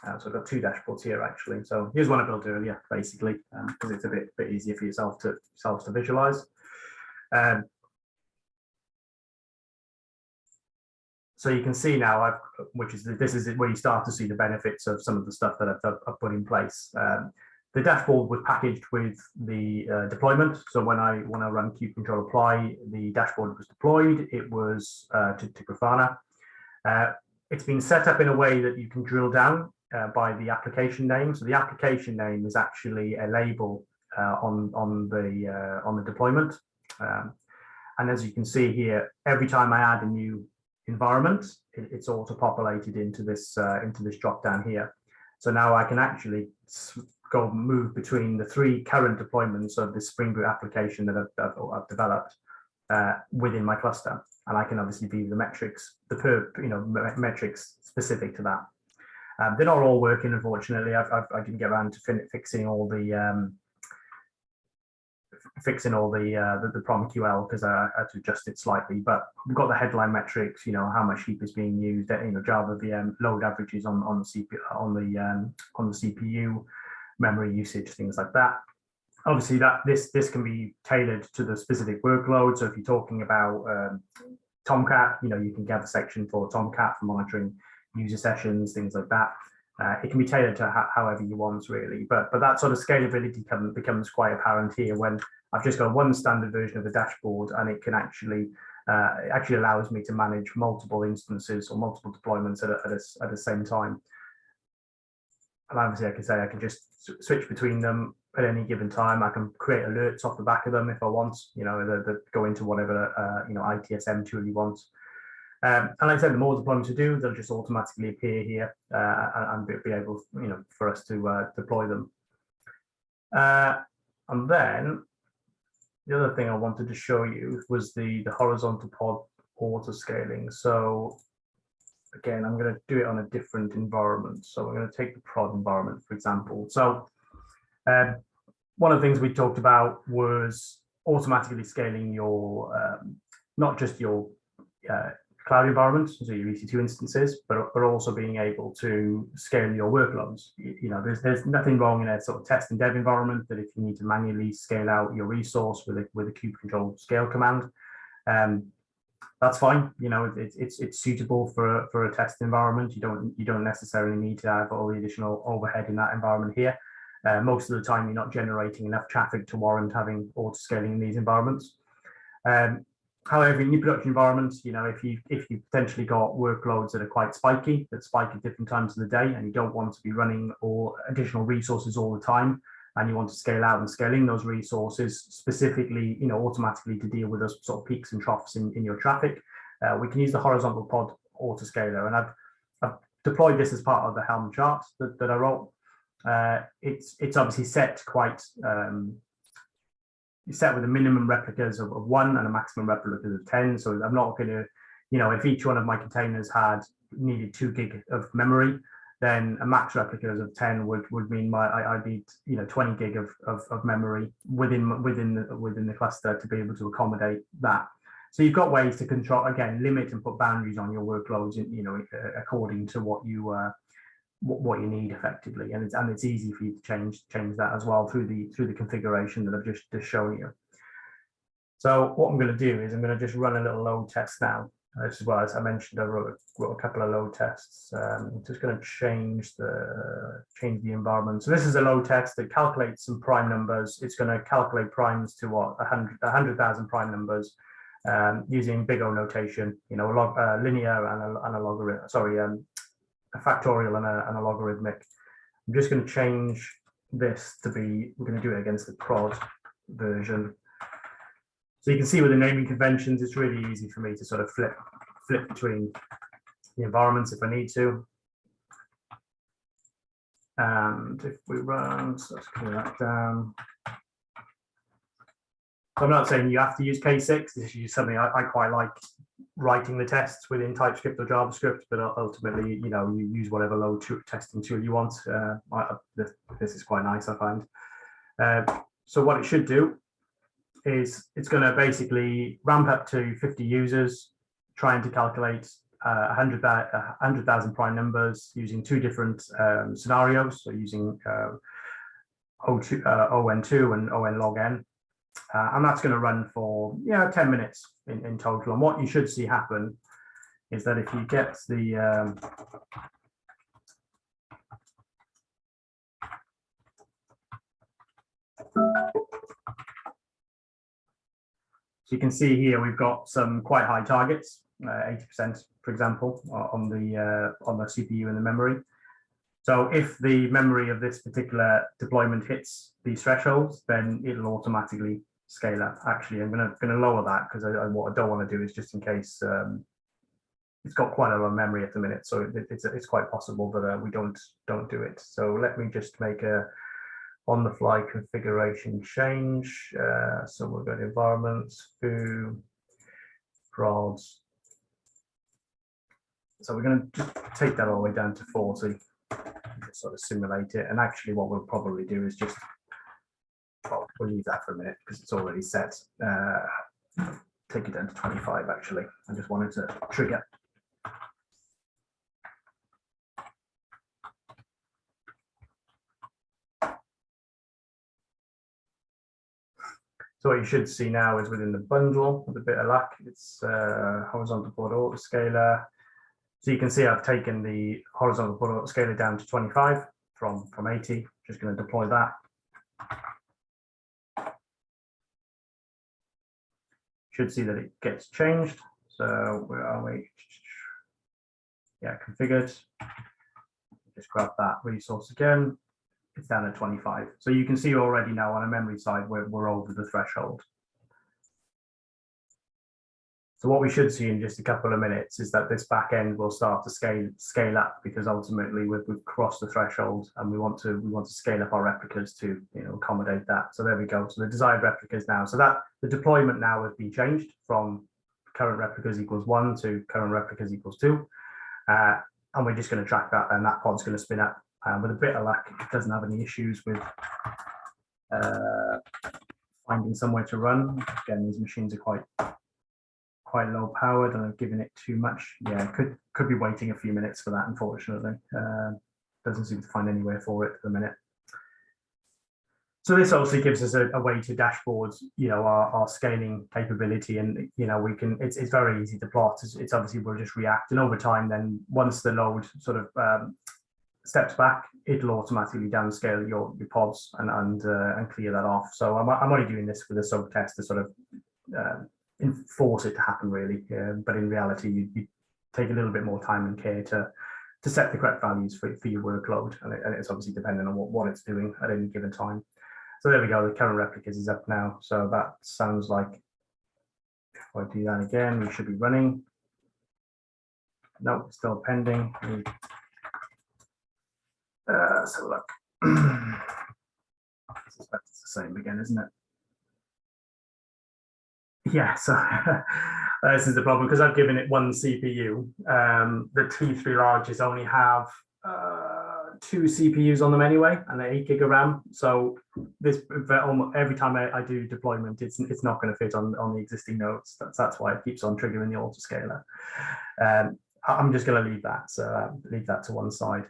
So I've got two dashboards here actually. So here's one I built earlier, basically, because it's a bit easier for yourself to visualize. So you can see now, this is where you start to see the benefits of some of the stuff that I've put in place. The dashboard was packaged with the deployment. So when I run kube control apply, the dashboard was deployed. It was to Grafana. It's been set up in a way that you can drill down by the application name. So the application name is actually a label on the deployment. And as you can see here, every time I add a new environment, it's auto-populated into this drop down here. So now I can actually move between the three current deployments of this Spring Boot application that I've developed, within my cluster, and I can obviously view the metrics, metrics specific to that. They're not all working, unfortunately. I didn't get around to fixing all the the PromQL because I had to adjust it slightly. But we've got the headline metrics, how much heap is being used, Java VM load averages on the CPU, memory usage, things like that. Obviously, this can be tailored to the specific workload. So if you're talking about Tomcat, you can get a section for Tomcat for monitoring user sessions, things like that. It can be tailored to however you want, really. But that sort of scalability becomes quite apparent here when I've just got one standard version of the dashboard, and it can actually allows me to manage multiple instances or multiple deployments at the same time. And obviously, I can just switch between them at any given time. I can create alerts off the back of them if I want, that go into whatever ITSM tool you want. And like I said, the more deployments we do, they'll just automatically appear here and be able, for us to deploy them. And then the other thing I wanted to show you was the horizontal pod auto scaling. So again, I'm going to do it on a different environment. So I'm going to take the prod environment, for example. So one of the things we talked about was automatically scaling your, not just your cloud environment, so your EC2 instances, but also being able to scale your workloads. There's nothing wrong in a sort of test and dev environment that if you need to manually scale out your resource with a kube control scale command, that's fine. It's suitable for a test environment. You don't necessarily need to have all the additional overhead in that environment here. Most of the time, you're not generating enough traffic to warrant having auto scaling in these environments. However, in your production environments, if you potentially got workloads that are quite spiky, that spike at different times of the day, and you don't want to be running all additional resources all the time, and you want to scale out and scale in those resources specifically, automatically to deal with those sort of peaks and troughs in your traffic, we can use the horizontal pod autoscaler. And I've deployed this as part of the Helm chart that I wrote. It's obviously set quite set with a minimum replicas of 1 and a maximum replicas of 10. So I'm not going to, if each one of my containers needed 2 gig of memory, then a max replicas of 10 would mean I need 20 gig of memory within the cluster to be able to accommodate that. So you've got ways to control, again, limit and put boundaries on your workloads, according to what you need effectively, and it's easy for you to change that as well through the configuration that I've just shown you. So what I'm going to do is I'm going to just run a little load test now. This is what, as I mentioned, I wrote a couple of load tests. I'm just going to change the environment. So this is a load test that calculates some prime numbers. It's going to calculate primes to what 100,000 prime numbers using big O notation. Linear and a logarithm. Sorry. A factorial and a logarithmic. I'm just going to change this to be, we're going to do it against the prod version. So you can see with the naming conventions, it's really easy for me to sort of flip between the environments if I need to. And if we run, so let's clear that down. So I'm not saying you have to use K6. This is just something I quite like, writing the tests within TypeScript or JavaScript, but ultimately, you use whatever load testing tool you want. This is quite nice, I find. So what it should do is it's going to basically ramp up to 50 users, trying to calculate 100,000 prime numbers using 2 different scenarios. So using ON2 and ON log n. And that's going to run for 10 minutes in total. And what you should see happen is that if you get the so you can see here we've got some quite high targets, 80%, for example, on the CPU and the memory. So if the memory of this particular deployment hits these thresholds, then it'll automatically scale up. Actually, I'm going to lower that because what I don't want to do is, just in case, it's got quite a lot of memory at the minute, so it's quite possible that we don't do it. So let me just make a on-the-fly configuration change. So we've got environments, foo, prods. So we're going to just take that all the way down to 40, just sort of simulate it. And actually what we'll probably do is just, well, we'll leave that for a minute because it's already set. Take it down to 25 actually. I just wanted to trigger. So what you should see now is within the bundle with a bit of luck, it's horizontal border autoscaler. So you can see I've taken the horizontal border autoscaler down to 25 from 80. Just going to deploy that. Should see that it gets changed. So where are we? Yeah, configured. Just grab that resource again. It's down at 25. So you can see already now on a memory side we're over the threshold. So what we should see in just a couple of minutes is that this back end will start to scale up, because ultimately we've crossed the threshold and we want to scale up our replicas to accommodate that. So there we go. So the desired replicas now. So that the deployment now has been changed from current replicas equals 1 to current replicas equals 2. And we're just going to track that, and that pod's going to spin up. With a bit of luck, it doesn't have any issues with finding somewhere to run. Again, these machines are quite low powered, and I've given it too much. Yeah, could be waiting a few minutes for that, unfortunately. Doesn't seem to find anywhere for it at the minute. So this obviously gives us a way to dashboard, our scaling capability, and we can. It's very easy to plot. It's obviously we'll just react, and over time, then once the load sort of steps back, it'll automatically downscale your pods and clear that off. So I'm only doing this with a sub test to sort of force it to happen, really. But in reality, you take a little bit more time and care to set the correct values for your workload, and it's obviously dependent on what it's doing at any given time. So there we go. The current replicas is up now. So that sounds like, if I do that again, we should be running. Nope, still pending. So look, I suspect it's the same again, isn't it? Yeah, so this is the problem, because I've given it one CPU. The T3 larges only have 2 CPUs on them anyway, and they're 8 gig of RAM. So this every time I do deployment, it's not going to fit on the existing nodes. That's why it keeps on triggering the autoscaler. I'm just going to leave that. So leave that to one side.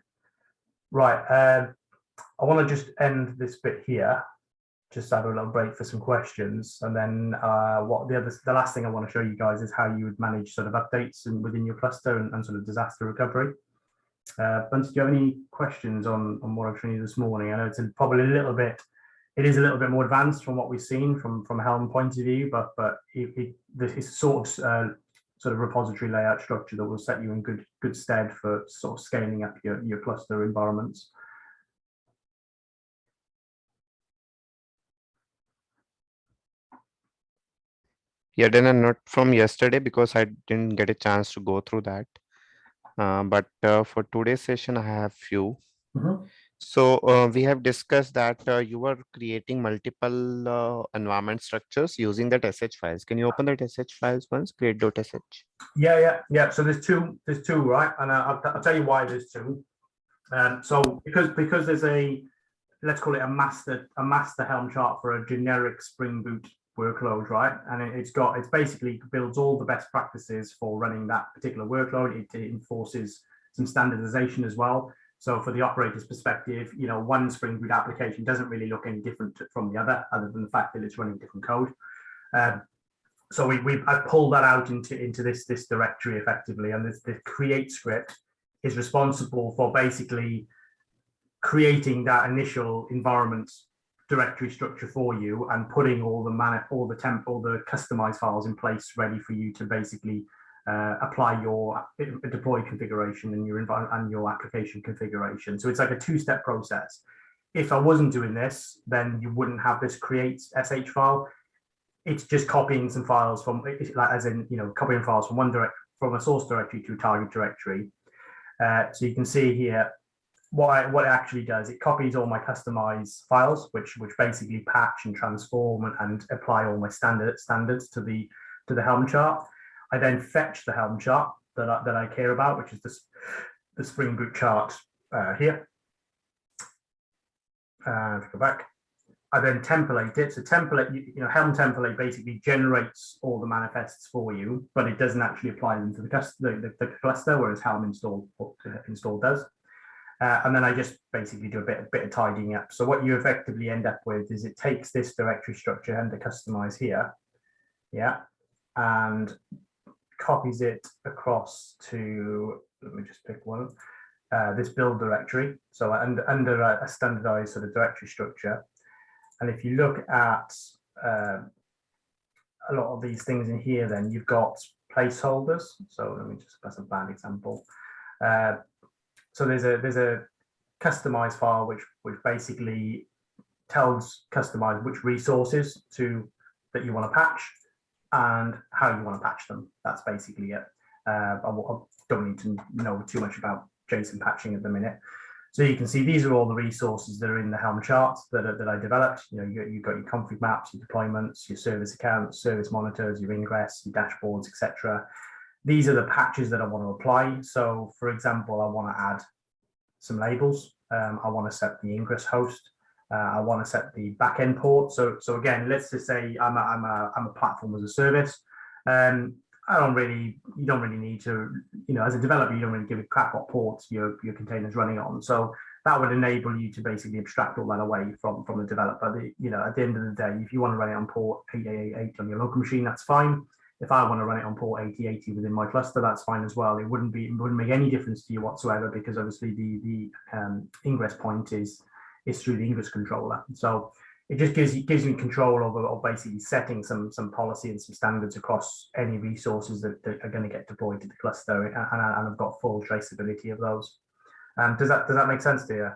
Right, I want to just end this bit here, just have a little break for some questions, and then the last thing I want to show you guys is how you would manage sort of updates within your cluster and sort of disaster recovery. Bunty, do you have any questions on what I've shown you this morning? I know it's probably it is a little bit more advanced from what we've seen from a Helm point of view, but it's sort of repository layout structure that will set you in good stead for sort of scaling up your cluster environments. Yeah, then not from yesterday because I didn't get a chance to go through that. But for today's session, I have few. Mm-hmm. So we have discussed that you were creating multiple environment structures using that sh files. Can you open that sh files once? Create.sh. Yeah. So there's two, right? And I'll tell you why there's two. So because there's let's call it a master Helm chart for a generic Spring Boot workload, right? And it's basically builds all the best practices for running that particular workload. It enforces some standardization as well. So for the operator's perspective, one Spring Boot application doesn't really look any different from the other than the fact that it's running different code. So I've pulled that out into this directory effectively, and the create script is responsible for basically creating that initial environment directory structure for you and putting all the customized files in place ready for you to basically apply your deploy configuration and your application configuration. So it's like a 2-step process. If I wasn't doing this, then you wouldn't have this create sh file. It's just copying some files from, copying files from a source directory to a target directory. So you can see here what it actually does. It copies all my customized files, which basically patch and transform and apply all my standards to the Helm chart. I then fetch the Helm chart that I care about, which is the Spring Boot chart here. Go back. I then template it. So template, Helm template basically generates all the manifests for you, but it doesn't actually apply them to the cluster, whereas Helm install does. And then I just basically do a bit of tidying up. So what you effectively end up with is it takes this directory structure under customize here, and copies it across to, let me just pick one, this build directory. So under a standardized sort of directory structure. And if you look at a lot of these things in here, then you've got placeholders. So let me just, that's a bad example. So there's a customize file which basically tells customize which resources that you want to patch and how you want to patch them. That's basically it. I don't need to know too much about JSON patching at the minute. So you can see these are all the resources that are in the Helm charts that I developed. You've got your config maps, your deployments, your service accounts, service monitors, your ingress, your dashboards, etc. These are the patches that I want to apply. So for example, I want to add some labels. I want to set the ingress host. I want to set the backend port. So again, let's just say I'm a platform as a service. You don't really need to, as a developer, you don't really give a crap what ports your container's running on. So that would enable you to basically abstract all that away from the developer. At the end of the day, if you want to run it on port 8888 on your local machine, that's fine. If I want to run it on port 8080 within my cluster, that's fine as well. It wouldn't make any difference to you whatsoever, because obviously the ingress point is through the ingress controller. So it just gives you control of basically setting some policy and some standards across any resources that are going to get deployed to the cluster, and I've got full traceability of those. Does that make sense to you?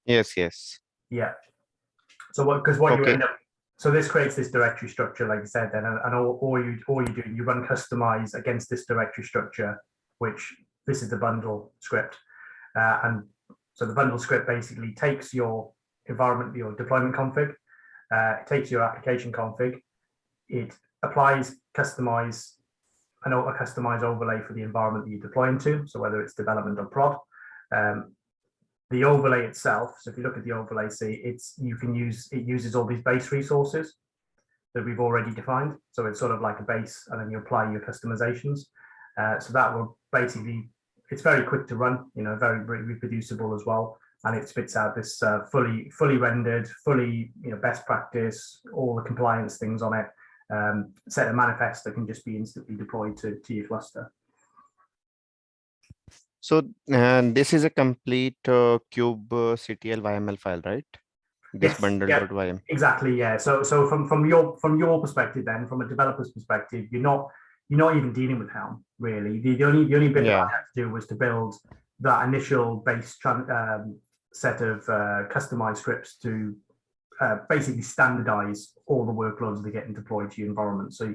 Yes. Yeah. So what Okay. you end up, so this creates this directory structure, like I said, then, and all you do, you run customize against this directory structure, which this is the bundle script, and so the bundle script basically takes your environment, your deployment config, it takes your application config, it applies a customized overlay for the environment that you're deploying to, so whether it's development or prod. The overlay itself, so if you look at the overlay, see, it uses all these base resources that we've already defined. So it's sort of like a base, and then you apply your customizations. So that will basically, it's very quick to run, very reproducible as well. And it spits out this fully rendered, best practice, all the compliance things on it, set a manifest that can just be instantly deployed to your cluster. So this is a complete kubectl YML file, right? This Yes, bundle.ym. Exactly, yeah. So from your perspective, then, from a developer's perspective, you're not even dealing with Helm, really. The only bit that I had to do was to build that initial base set of customized scripts to basically standardize all the workloads that are getting deployed to your environment. So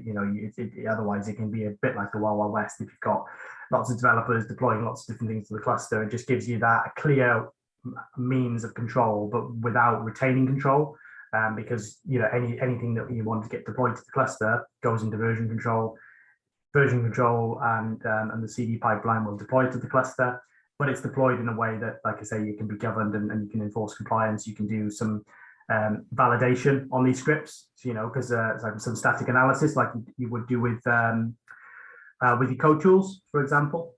otherwise it can be a bit like the Wild Wild West if you've got lots of developers deploying lots of different things to the cluster. It just gives you that clear means of control, but without retaining control, because anything that you want to get deployed to the cluster goes into version control, and the CD pipeline will deploy to the cluster. But it's deployed in a way that, like I say, you can be governed and you can enforce compliance. You can do some validation on these scripts, because like some static analysis, like you would do with your code tools, for example.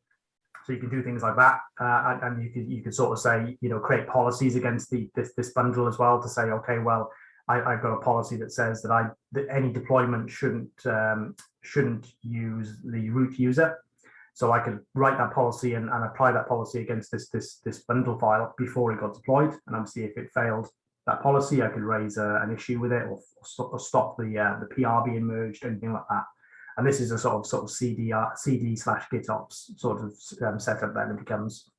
So you can do things like that, and you could sort of say, create policies against this bundle as well, to say, okay, well, I've got a policy that says that any deployment shouldn't use the root user. So I could write that policy and apply that policy against this bundle file before it got deployed. And obviously, if it failed that policy, I could raise an issue with it, or stop the PR being merged, anything like that. And this is a sort of CD/GitOps sort of setup that it becomes.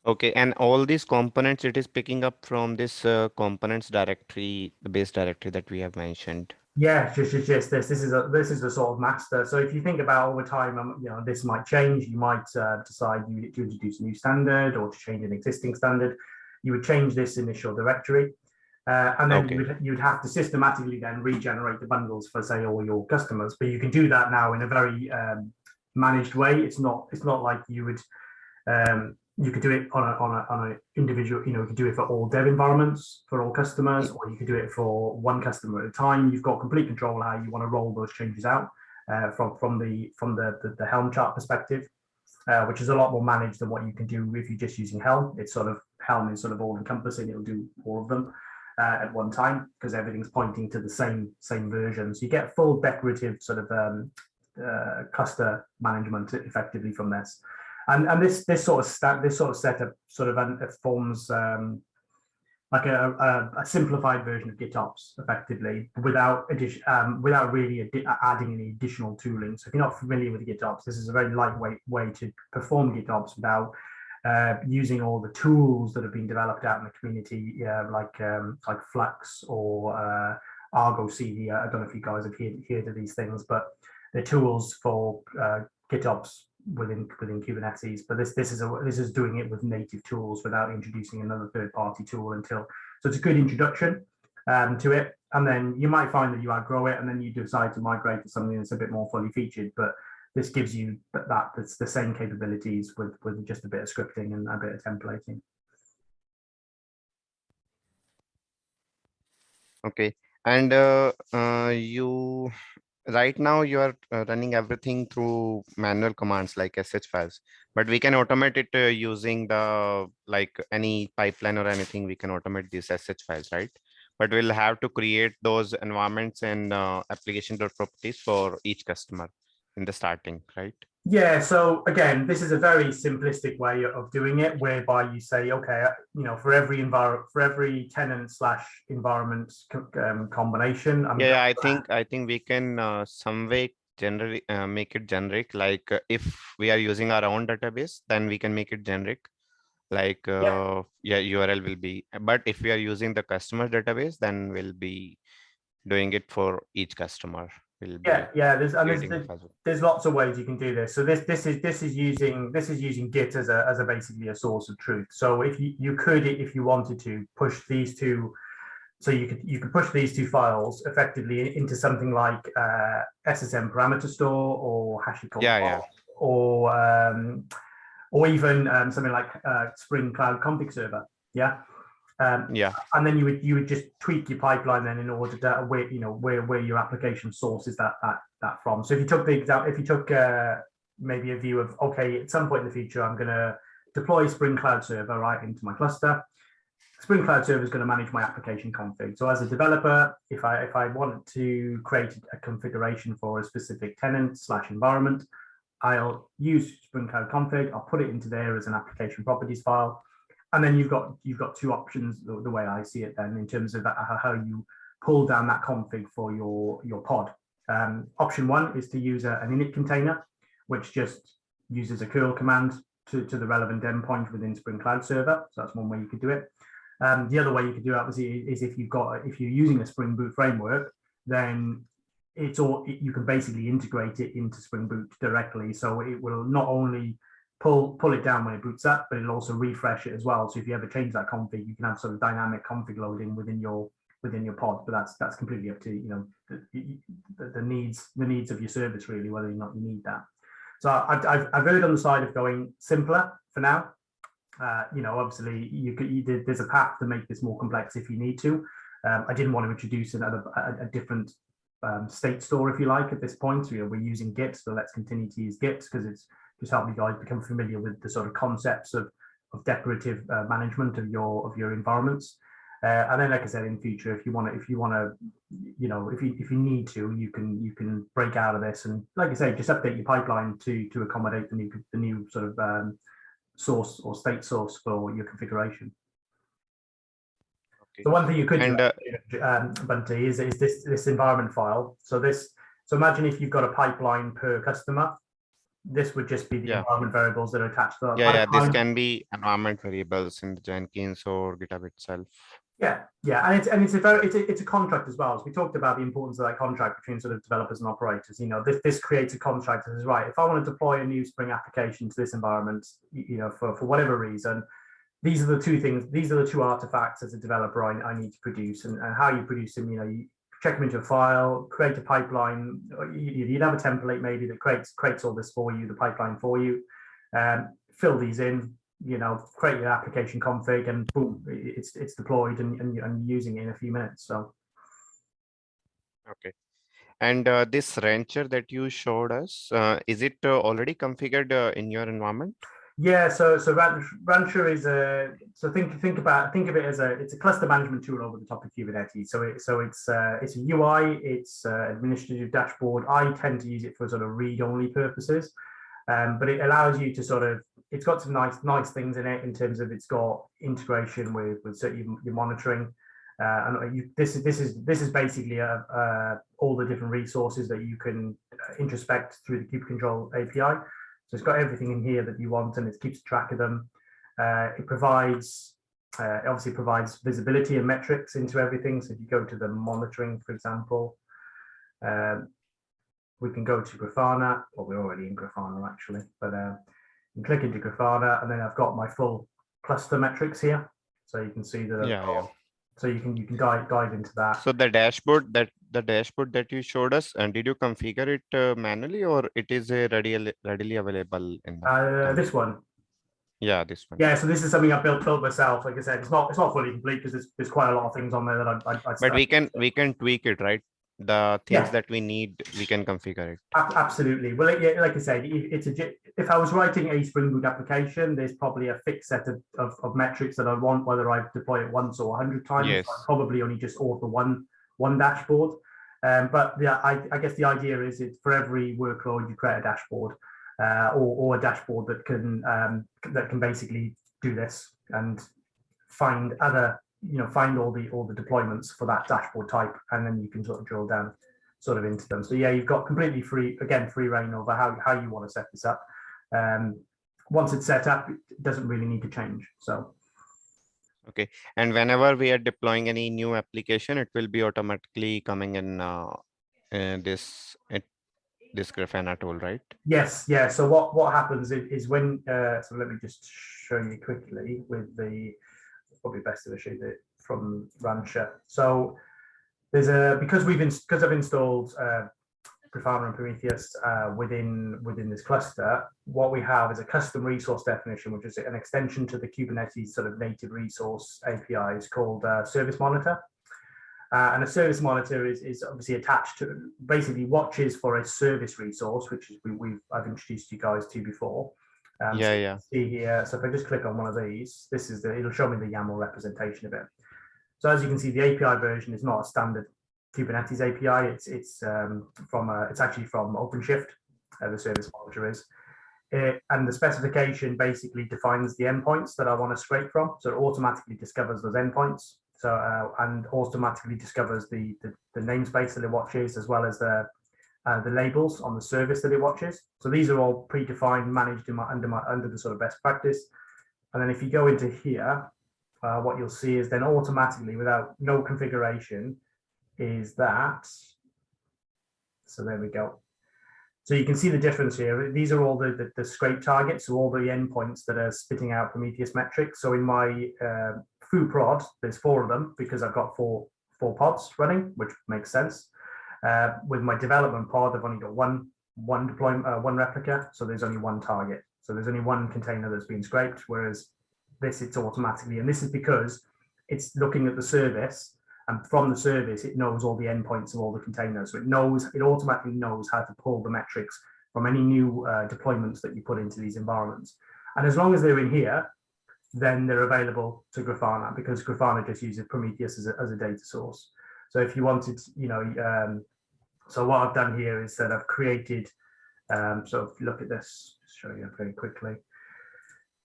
Okay, and all these components, it is picking up from this components directory, the base directory that we have mentioned. Yeah, just this is a sort of master. So if you think about over time, this might change. You might decide to introduce a new standard or to change an existing standard. You would change this initial directory, And then Okay. you'd have to systematically then regenerate the bundles for, say, all your customers. But you can do that now in a very managed way. It's not like you would you could do it on a individual, you could do it for all dev environments for all customers, or you could do it for one customer at a time. You've got complete control how you want to roll those changes out from the Helm chart perspective, which is a lot more managed than what you can do if you're just using Helm. It's sort of Helm is sort of all encompassing. It'll do all of them at one time because everything's pointing to the same version. So you get full decorative sort of cluster management effectively from this. And this sort of setup sort of forms like a simplified version of GitOps effectively without really adding any additional tooling. So if you're not familiar with GitOps, this is a very lightweight way to perform GitOps without using all the tools that have been developed out in the community, like Flux or Argo CD. I don't know if you guys have heard of these things, but they're tools for GitOps within Kubernetes. But this is doing it with native tools without introducing another third-party tool so it's a good introduction to it. And then you might find that you outgrow it, and then you decide to migrate to something that's a bit more fully featured. But this gives you that's the same capabilities with just a bit of scripting and a bit of templating. Okay. And you right now you are running everything through manual commands like sh files, but we can automate it using the any pipeline or anything. We can automate these sh files, right? But we'll have to create those environments and application.properties for each customer in the starting, right? Yeah, so again, this is a very simplistic way of doing it, whereby you say, okay, for every tenant / environment combination. I think we can some way generally make it generic. If we are using our own database, then we can make it generic. URL will be. But if we are using the customer database, then we'll be doing it for each customer. There's lots of ways you can do this. So this is using Git as basically a source of truth. So if you could, if you wanted to, push these two, so you could push these two files effectively into something like SSM parameter store or HashiCorp or even something like Spring Cloud Config Server. And then you would just tweak your pipeline then in order to where your application sources that from. So if you took the example, if you took maybe a view of, okay, at some point in the future, I'm going to deploy Spring Cloud Server right into my cluster. Spring Cloud Server is going to manage my application config. So as a developer, if I want to create a configuration for a specific tenant / environment, I'll use Spring Cloud config. I'll put it into there as an application properties file. And then you've got two options, the way I see it then, in terms of how you pull down that config for your pod. Option one is to use an init container, which just uses a curl command to the relevant endpoint within Spring Cloud Server. So that's one way you could do it. The other way you could do it, obviously, is if you're using a Spring Boot framework, then you can basically integrate it into Spring Boot directly. So it will not only pull it down when it boots up, but it'll also refresh it as well. So if you ever change that config, you can have sort of dynamic config loading within your pod. But that's completely up to the needs of your service, really, whether or not you need that. So I've erred on the side of going simpler for now. Obviously there's a path to make this more complex if you need to. I didn't want to introduce a different state store, if you like, at this point. We're using Git, so let's continue to use Git because it's just helped you guys become familiar with the sort of concepts of decorative management of your environments. And then, like I said, in future, if you need to, you can break out of this and, like I say, just update your pipeline to accommodate the new sort of source or state source for your configuration. Okay. So one thing you could do, Bunty, is this environment file. So imagine if you've got a pipeline per customer. This would just be the environment variables that are attached to the pipeline. This can be environment variables in the Jenkins or GitHub itself. And it's a contract as well. So we talked about the importance of that contract between sort of developers and operators. This creates a contract that is right. If I want to deploy a new Spring application to this environment, for whatever reason, these are the two things, these are the two artifacts as a developer I need to produce, and how you produce them, you check them into a file, create a pipeline. You'd have a template maybe that creates all this for you, the pipeline for you, fill these in, create your application config, and boom, it's deployed and using it in a few minutes. So. Okay. And this rancher that you showed us, is it already configured in your environment? Yeah, so Rancher is think of it as it's a cluster management tool over the top of Kubernetes. So it's a UI, it's administrative dashboard. I tend to use it for sort of read-only purposes, but it allows you to it's got some nice things in it in terms of it's got integration with your monitoring. This is basically all the different resources that you can introspect through the kubectl API. So it's got everything in here that you want, and it keeps track of them. It obviously provides visibility and metrics into everything. So if you go to the monitoring, for example, we can go to Grafana. Well, we're already in Grafana actually, but you can click into Grafana, and then I've got my full cluster metrics here. So you can see that. So you can dive into that. So the dashboard that you showed us, and did you configure it manually, or it is readily available in this one? Yeah, this one. Yeah, so this is something I built myself. Like I said, it's not fully complete because there's quite a lot of things on there that I but we can tweak it, right? The things that we need, we can configure it. Absolutely. Well, like I said, if I was writing a Spring Boot application, there's probably a fixed set of metrics that I want, whether I deploy it once or 100 times. Yes. I probably only just author one dashboard. But yeah, I guess the idea is it's for every workload you create a dashboard, or a dashboard that can basically do this and find other. Find all the deployments for that dashboard type, and then you can sort of drill down into them. So yeah, you've got completely free reign over how you want to set this up. Once it's set up, it doesn't really need to change. So. Okay, and whenever we are deploying any new application, it will be automatically coming in this Grafana tool, right? Yes, yeah. So what happens is when so let me just show you quickly with the. Probably best to show it from Rancher. So there's because I've installed Grafana and Prometheus within this cluster. What we have is a custom resource definition, which is an extension to the Kubernetes sort of native resource API. It's called Service Monitor, and a service monitor is obviously attached to basically watches for a service resource, which is I've introduced you guys to before. Yeah. See here. So if I just click on one of these, it'll show me the YAML representation of it. So as you can see, the API version is not a standard Kubernetes API. It's actually from OpenShift. The service monitor is, and the specification basically defines the endpoints that I want to scrape from. So it automatically discovers those endpoints. So and automatically discovers the namespace that it watches, as well as the labels on the service that it watches. So these are all predefined, managed under the sort of best practice. And then if you go into here, what you'll see is then automatically, without no configuration, is that. So there we go. So you can see the difference here. These are all the scrape targets, so all the endpoints that are spitting out Prometheus metrics. So in my foo prod, there's 4 of them because I've got four pods running, which makes sense. With my development pod, I've only got one deployment, one replica, so there's only one target. So there's only one container that's been scraped, whereas this, it's automatically, and this is because it's looking at the service, and from the service, it knows all the endpoints of all the containers. So it automatically knows how to pull the metrics from any new deployments that you put into these environments. And as long as they're in here, then they're available to Grafana, because Grafana just uses Prometheus as a data source. So if you wanted, so what I've done here is that I've created, so if you look at this, show you very quickly.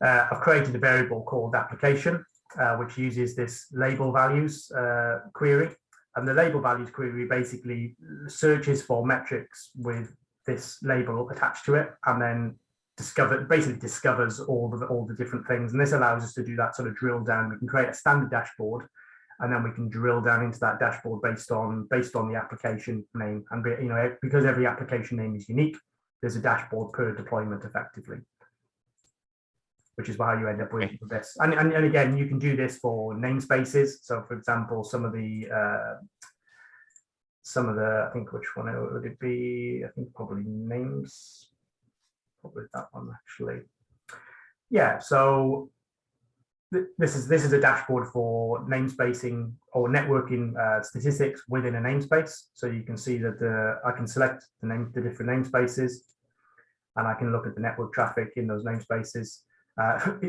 I've created a variable called application, which uses this label values query. And the label values query basically searches for metrics with this label attached to it, and then basically discovers all the different things. And this allows us to do that sort of drill down. We can create a standard dashboard, and then we can drill down into that dashboard based on the application name. And because every application name is unique, there's a dashboard per deployment effectively. which is how you end up with this. And again, you can do this for namespaces. So for example, some of the, I think, which one would it be? I think probably names, probably that one actually. Yeah, so this is a dashboard for namespacing or networking statistics within a namespace. So you can see that I can select the different namespaces, and I can look at the network traffic in those namespaces.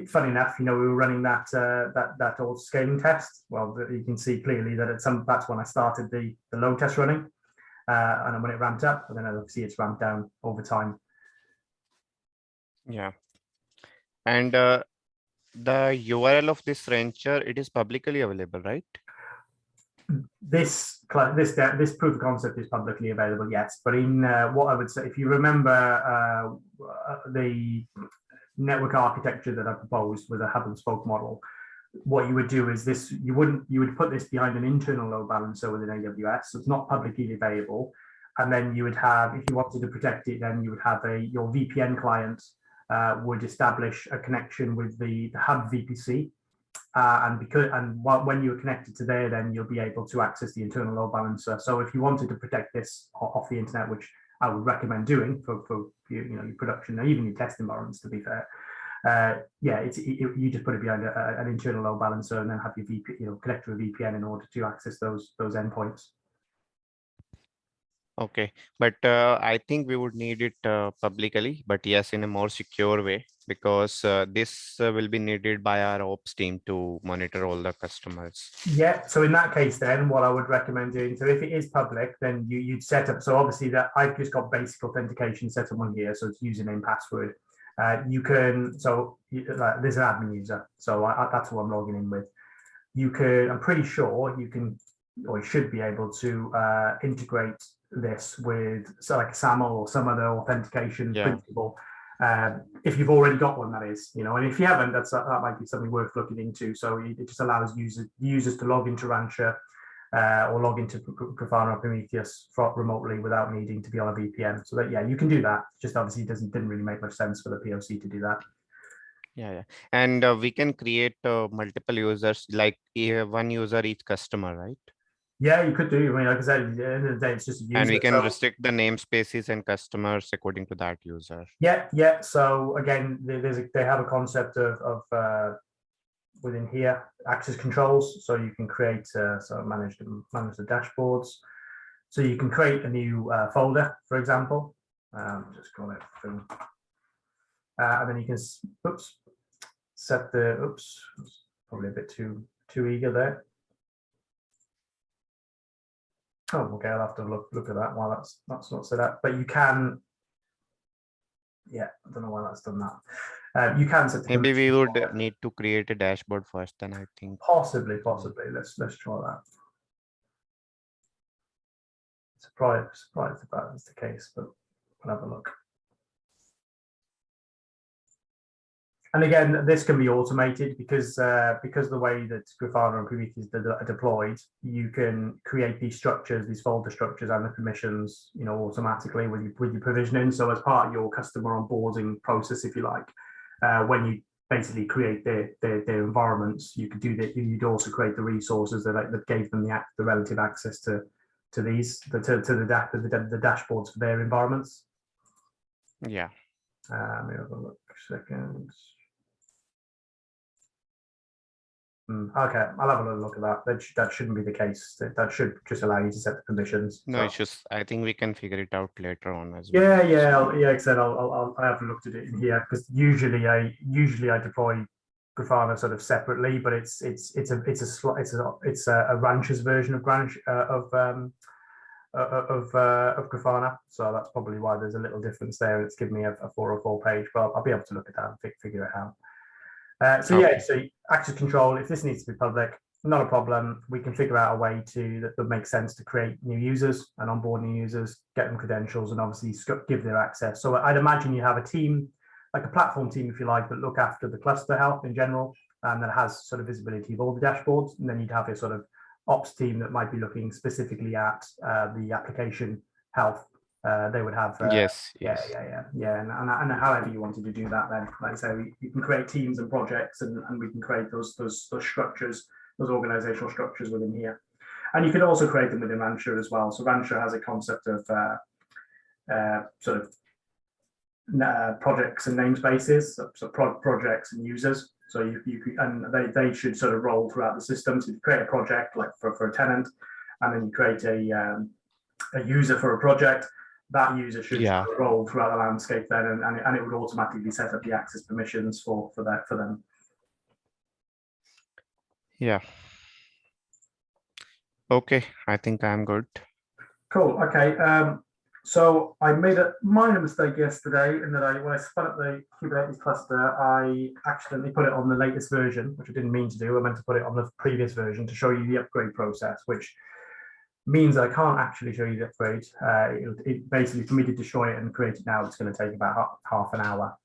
Funny enough, we were running that old scaling test. Well, you can see clearly that that's when I started the load test running, and then when it ramped up, and then obviously it's ramped down over time. Yeah, and the URL of this rancher, it is publicly available, right? This proof of concept is publicly available, yes. But in what I would say, if you remember the network architecture that I proposed with a hub and spoke model, what you would do is you would put this behind an internal load balancer within AWS, so it's not publicly available. And then you would have, if you wanted to protect it, then you would have your VPN client would establish a connection with the hub VPC. When you're connected to there, then you'll be able to access the internal load balancer. So if you wanted to protect this off the internet, which I would recommend doing for your production and even your test environments, to be fair, you just put it behind an internal load balancer and then have your connect to a VPN in order to access those endpoints. Okay, but I think we would need it publicly, but yes, in a more secure way, because this will be needed by our ops team to monitor all the customers. Yeah, so in that case, then what I would recommend doing, so if it is public, then you'd set up, so obviously that I've just got basic authentication set up on here, so it's username, password. You can, so there's an admin user, so that's who I'm logging in with. You could, I'm pretty sure you can, or you should be able to integrate this with like SAML or some other authentication principle. If you've already got one, that is, and if you haven't, that might be something worth looking into. So it just allows users to log into Rancher or log into Grafana or Prometheus remotely without needing to be on a VPN. So that, yeah, you can do that. Just obviously didn't really make much sense for the POC to do that. Yeah. And we can create multiple users, like one user each customer, right? Yeah, you could do. I mean, like I said, at the end of the day, it's just a user. And we can restrict the namespaces and customers according to that user. Yeah. So again, they have a concept of within here access controls. So you can create manage the dashboards. So you can create a new folder, for example. Just call it thing. And then you can set the probably a bit too eager there. Oh, okay, I'll have to look at that while that's not set up. But you can, yeah, I don't know why that's done that. You can set the maybe we would need to create a dashboard first, then I think. Possibly. Let's try that. Surprised if that is the case, but we'll have a look. And again, this can be automated because the way that Grafana and Prometheus are deployed, you can create these structures, these folder structures and the permissions, automatically with your provisioning. So as part of your customer onboarding process, if you like, when you basically create their environments, you could do that. You'd also create the resources that gave them the relative access to the dashboards for their environments. Yeah. Let me have a look a second. Okay, I'll have a little look at that. That shouldn't be the case. That should just allow you to set the permissions. No, it's just, I think we can figure it out later on as well. Yeah. Like I said, I haven't looked at it in here because usually I deploy Grafana sort of separately, but it's a Rancher's version of Grafana, so that's probably why there's a little difference there. It's given me a 404 page, but I'll be able to look at that and figure it out. So access control, if this needs to be public, not a problem. We can figure out a way that makes sense to create new users and onboard new users, get them credentials, and obviously give their access. So I'd imagine you have a team, like a platform team, if you like, that look after the cluster health in general, and that has sort of visibility of all the dashboards. And then you'd have your sort of ops team that might be looking specifically at the application health They would have, Yes, yeah, yes. and however you wanted to do that, then, like I say, you can create teams and projects, and we can create those structures, those organizational structures within here. And you can also create them within Rancher as well. So Rancher has a concept of sort of projects and namespaces, so projects and users. So you could, and they should sort of roll throughout the system. So you create a project like for a tenant, and then you create a user for a project. That user should Yeah, sort of roll throughout the landscape then, and it would automatically set up the access permissions for them. yeah. Okay, I think I'm good. Cool. Okay. So I made a minor mistake yesterday in that when I spun up the Kubernetes cluster, I accidentally put it on the latest version, which I didn't mean to do. I meant to put it on the previous version to show you the upgrade process, which means I can't actually show you the upgrade. It basically, for me to destroy it and create it now, it's going to take about half an hour.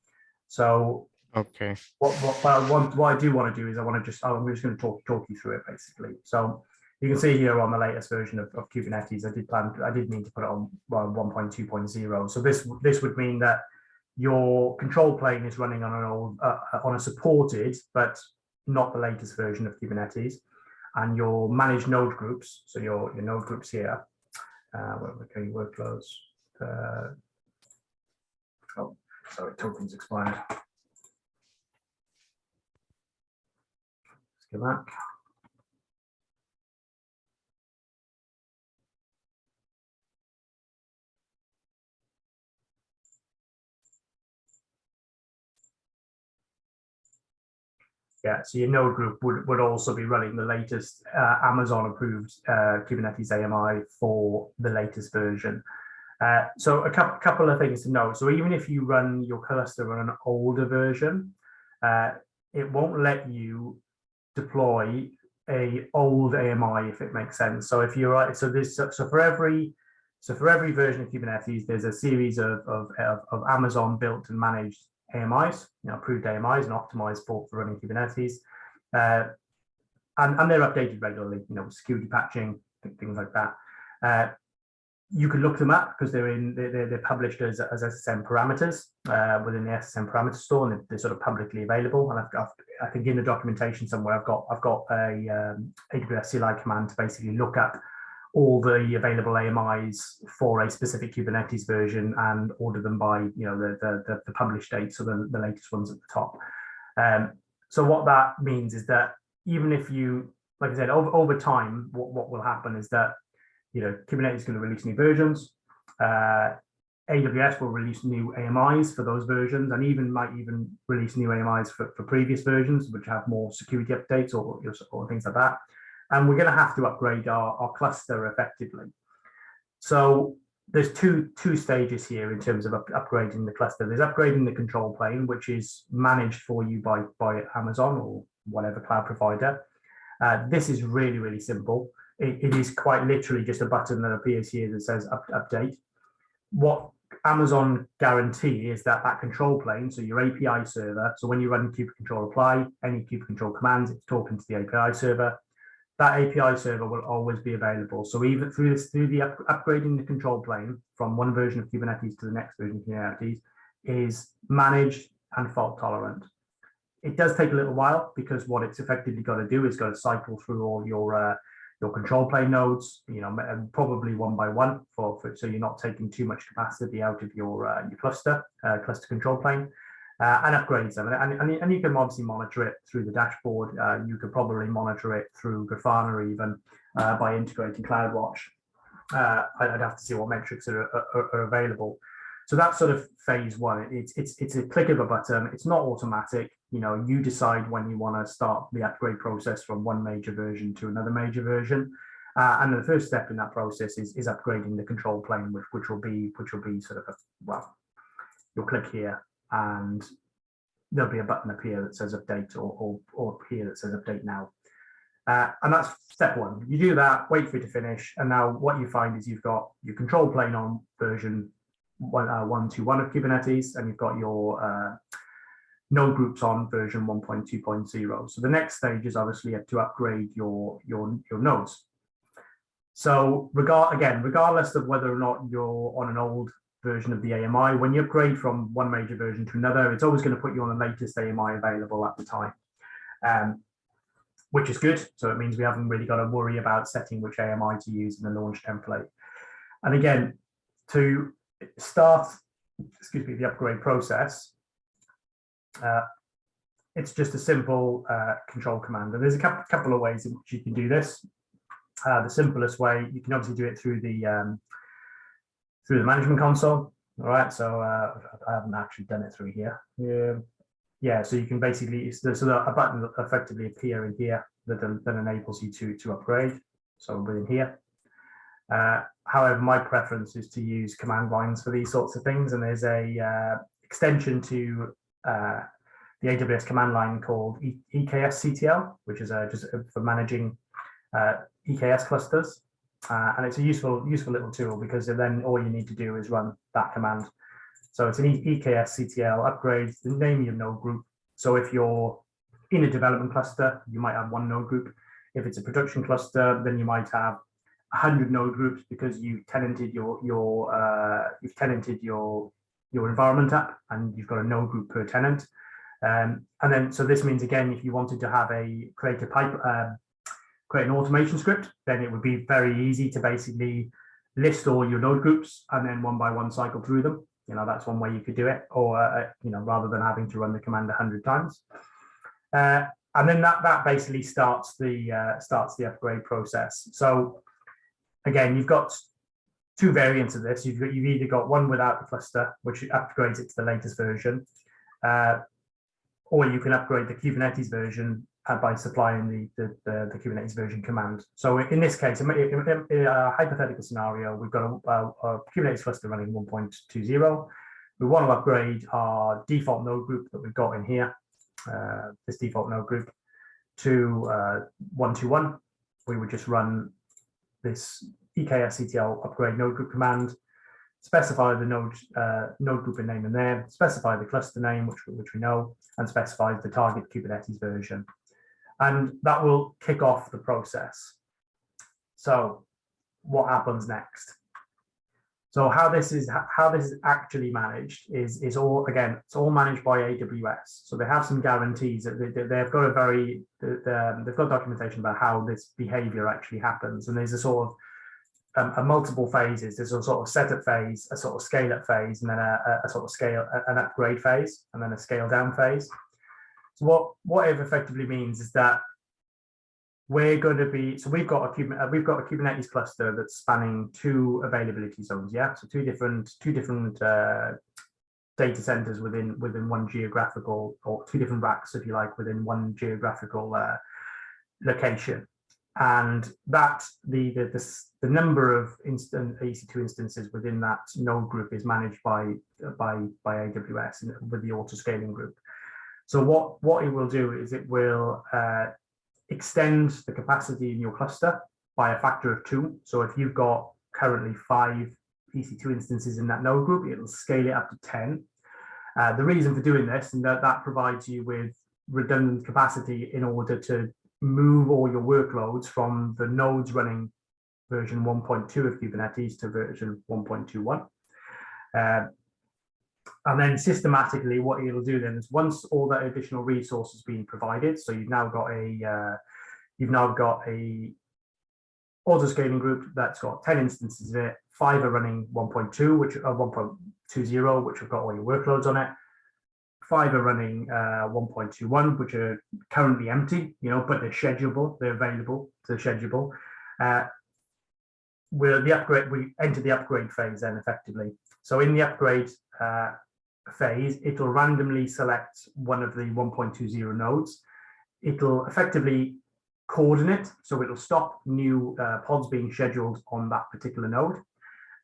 So Okay. what I do want to do is I'm just going to talk you through it basically. So you can see here on the latest version of Kubernetes, I did mean to put it on 1.2.0. So this would mean that your control plane is running on an old on a supported but not the latest version of Kubernetes, and your managed node groups. So your node groups here, okay, workloads. Oh, sorry, tokens expired. Let's go back. Yeah, so your node group would also be running the latest Amazon approved Kubernetes AMI for the latest version. So a couple of things to know. So even if you run your cluster on an older version, it won't let you deploy a old AMI if it makes sense. So if you're right, so for every version of Kubernetes, there's a series of Amazon built and managed AMIs, approved AMIs and optimized for running Kubernetes, and they're updated regularly. Security patching, things like that. You can look them up because they're published as SSM parameters within the SSM parameter store, and they're sort of publicly available. And I think in the documentation somewhere I've got a AWS CLI command to basically look up all the available AMIs for a specific Kubernetes version and order them by the published date, so the latest ones at the top. So what that means is that even if you, like I said, over time, what will happen is that Kubernetes is going to release new versions. AWS will release new AMIs for those versions, and might release new AMIs for previous versions, which have more security updates or things like that. And we're going to have to upgrade our cluster effectively. So there's two stages here in terms of upgrading the cluster. There's upgrading the control plane, which is managed for you by Amazon or whatever cloud provider. This is really, really simple. It is quite literally just a button that appears here that says update. What Amazon guarantee is that control plane, so your API server, so when you run kubectl apply, any kubectl commands, it's talking to the API server. That API server will always be available. So even through the upgrading the control plane from one version of Kubernetes to the next version of Kubernetes is managed and fault tolerant. It does take a little while because what it's effectively got to do is got to cycle through all your control plane nodes, probably one by one, so you're not taking too much capacity out of your cluster control plane, and upgrades them. And you can obviously monitor it through the dashboard. You could probably monitor it through Grafana even by integrating CloudWatch. I'd have to see what metrics are available. So that's sort of phase one. It's a click of a button. It's not automatic. You decide when you want to start the upgrade process from one major version to another major version. And the first step in that process is upgrading the control plane, which will be sort of you'll click here and there'll be a button up here that says update or here that says update now. And that's step one. You do that, wait for it to finish, and now what you find is you've got your control plane on version 1.2.1 of Kubernetes, and you've got your node groups on version 1.2.0. So the next stage is obviously to upgrade your nodes. So regardless of whether or not you're on an old version of the AMI, when you upgrade from one major version to another, it's always going to put you on the latest AMI available at the time, which is good. So it means we haven't really got to worry about setting which AMI to use in the launch template. And again, to start, the upgrade process, it's just a simple control command. And there's a couple of ways in which you can do this. The simplest way, you can obviously do it through the management console. All right, so I haven't actually done it through here. Yeah, so you can basically, so a button will effectively appear in here that enables you to upgrade. So within here. However, my preference is to use command lines for these sorts of things, and there's a extension to the AWS command line called EKS-CTL, which is just for managing EKS clusters, and it's a useful little tool, because then all you need to do is run that command. So it's an EKS-CTL upgrade the name of your node group. So if you're in a development cluster, you might have one node group. If it's a production cluster, then you might have 100 node groups, because you've tenanted your environment app, and you've got a node group per tenant. And then, so this means, again, if you wanted to have create an automation script, then it would be very easy to basically list all your node groups and then one by one cycle through them. That's one way you could do it, or rather than having to run the command 100 times. And then that basically starts the upgrade process. So again, you've got two variants of this. You've either got one without the cluster, which upgrades it to the latest version, or you can upgrade the Kubernetes version by supplying the Kubernetes version command. So in this case, in a hypothetical scenario, we've got a Kubernetes cluster running 1.20. We want to upgrade our default node group that we've got in here, this default node group, to 121. We would just run this EKS-CTL upgrade node group command, specify the node group name in there, specify the cluster name, which we know, and specify the target Kubernetes version. And that will kick off the process. So what happens next? So how this is actually managed is all, again, it's all managed by AWS. So they have some guarantees that they've got they've got documentation about how this behavior actually happens. And there's a sort of a multiple phases. There's a sort of setup phase, a sort of scale up phase, and then a sort of an upgrade phase, and then a scale down phase. So what it effectively means is that we're going to be, so we've got a Kubernetes cluster that's spanning two availability zones, yeah. So two different data centers within one geographical, or two different racks, if you like, within one geographical location. And that the number of EC2 instances within that node group is managed by AWS with the auto scaling group. So what it will do is it will extend the capacity in your cluster by a factor of 2. So if you've got currently 5 EC2 instances in that node group, it'll scale it up to 10. The reason for doing this, and that provides you with redundant capacity in order to move all your workloads from the nodes running version 1.2 of Kubernetes to version 1.21. And then systematically, what it'll do then is, once all that additional resource has been provided, so you've now got a auto scaling group that's got 10 instances of it. 5 are running 1.2, which are 1.20, which have got all your workloads on it. 5 are running 1.21, which are currently empty, but they're schedulable. They're available. They're schedulable. We enter the upgrade phase then, effectively. So in the upgrade phase, it'll randomly select one of the 1.20 nodes. It'll effectively coordinate, so it'll stop new pods being scheduled on that particular node,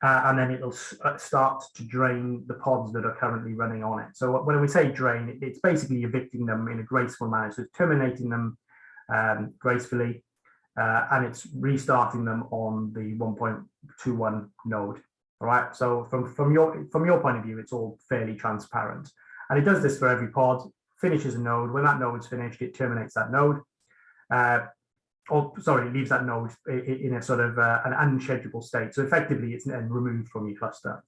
and then it'll start to drain the pods that are currently running on it. So when we say drain, it's basically evicting them in a graceful manner. So it's terminating them gracefully, and it's restarting them on the 1.21 node. All right. So from your point of view, it's all fairly transparent, and it does this for every pod. Finishes a node. When that node is finished, it terminates that node. or sorry, it leaves that node in a sort of an unschedulable state. So effectively, it's then removed from your cluster.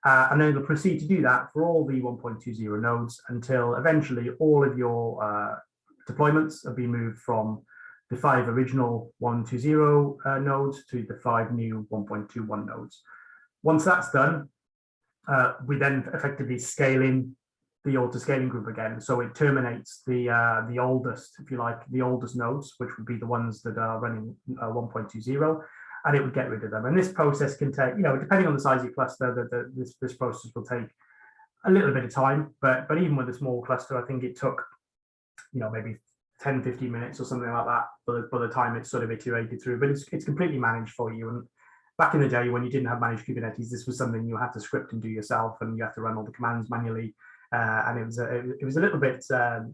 And then it'll proceed to do that for all the 1.20 nodes until eventually all of your deployments have been moved from the 5 original 120 nodes to the 5 new 1.21 nodes. Once that's done, we then effectively scale in the auto-scaling group again. So it terminates the oldest, if you like, the oldest nodes, which would be the ones that are running 1.20, and it would get rid of them. And this process can take, depending on the size of your cluster, this process will take a little bit of time. But even with a small cluster, I think it took, maybe 10, 15 minutes or something like that by the time it's sort of iterated through. But it's completely managed for you. And back in the day when you didn't have managed Kubernetes, this was something you had to script and do yourself, and you had to run all the commands manually. And it was a little bit of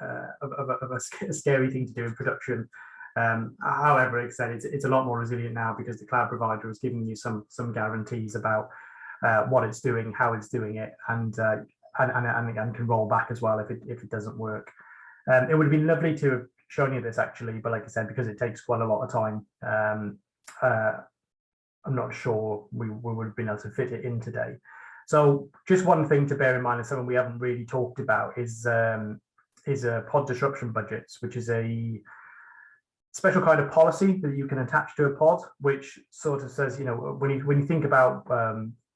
a scary thing to do in production. However, it's a lot more resilient now because the cloud provider is giving you some guarantees about what it's doing, how it's doing it, and can roll back as well if it doesn't work. It would have been lovely to have shown you this actually, but like I said, because it takes quite a lot of time, I'm not sure we would have been able to fit it in today. So just one thing to bear in mind, and something we haven't really talked about, is pod disruption budgets, which is a special kind of policy that you can attach to a pod, which sort of says, when you think about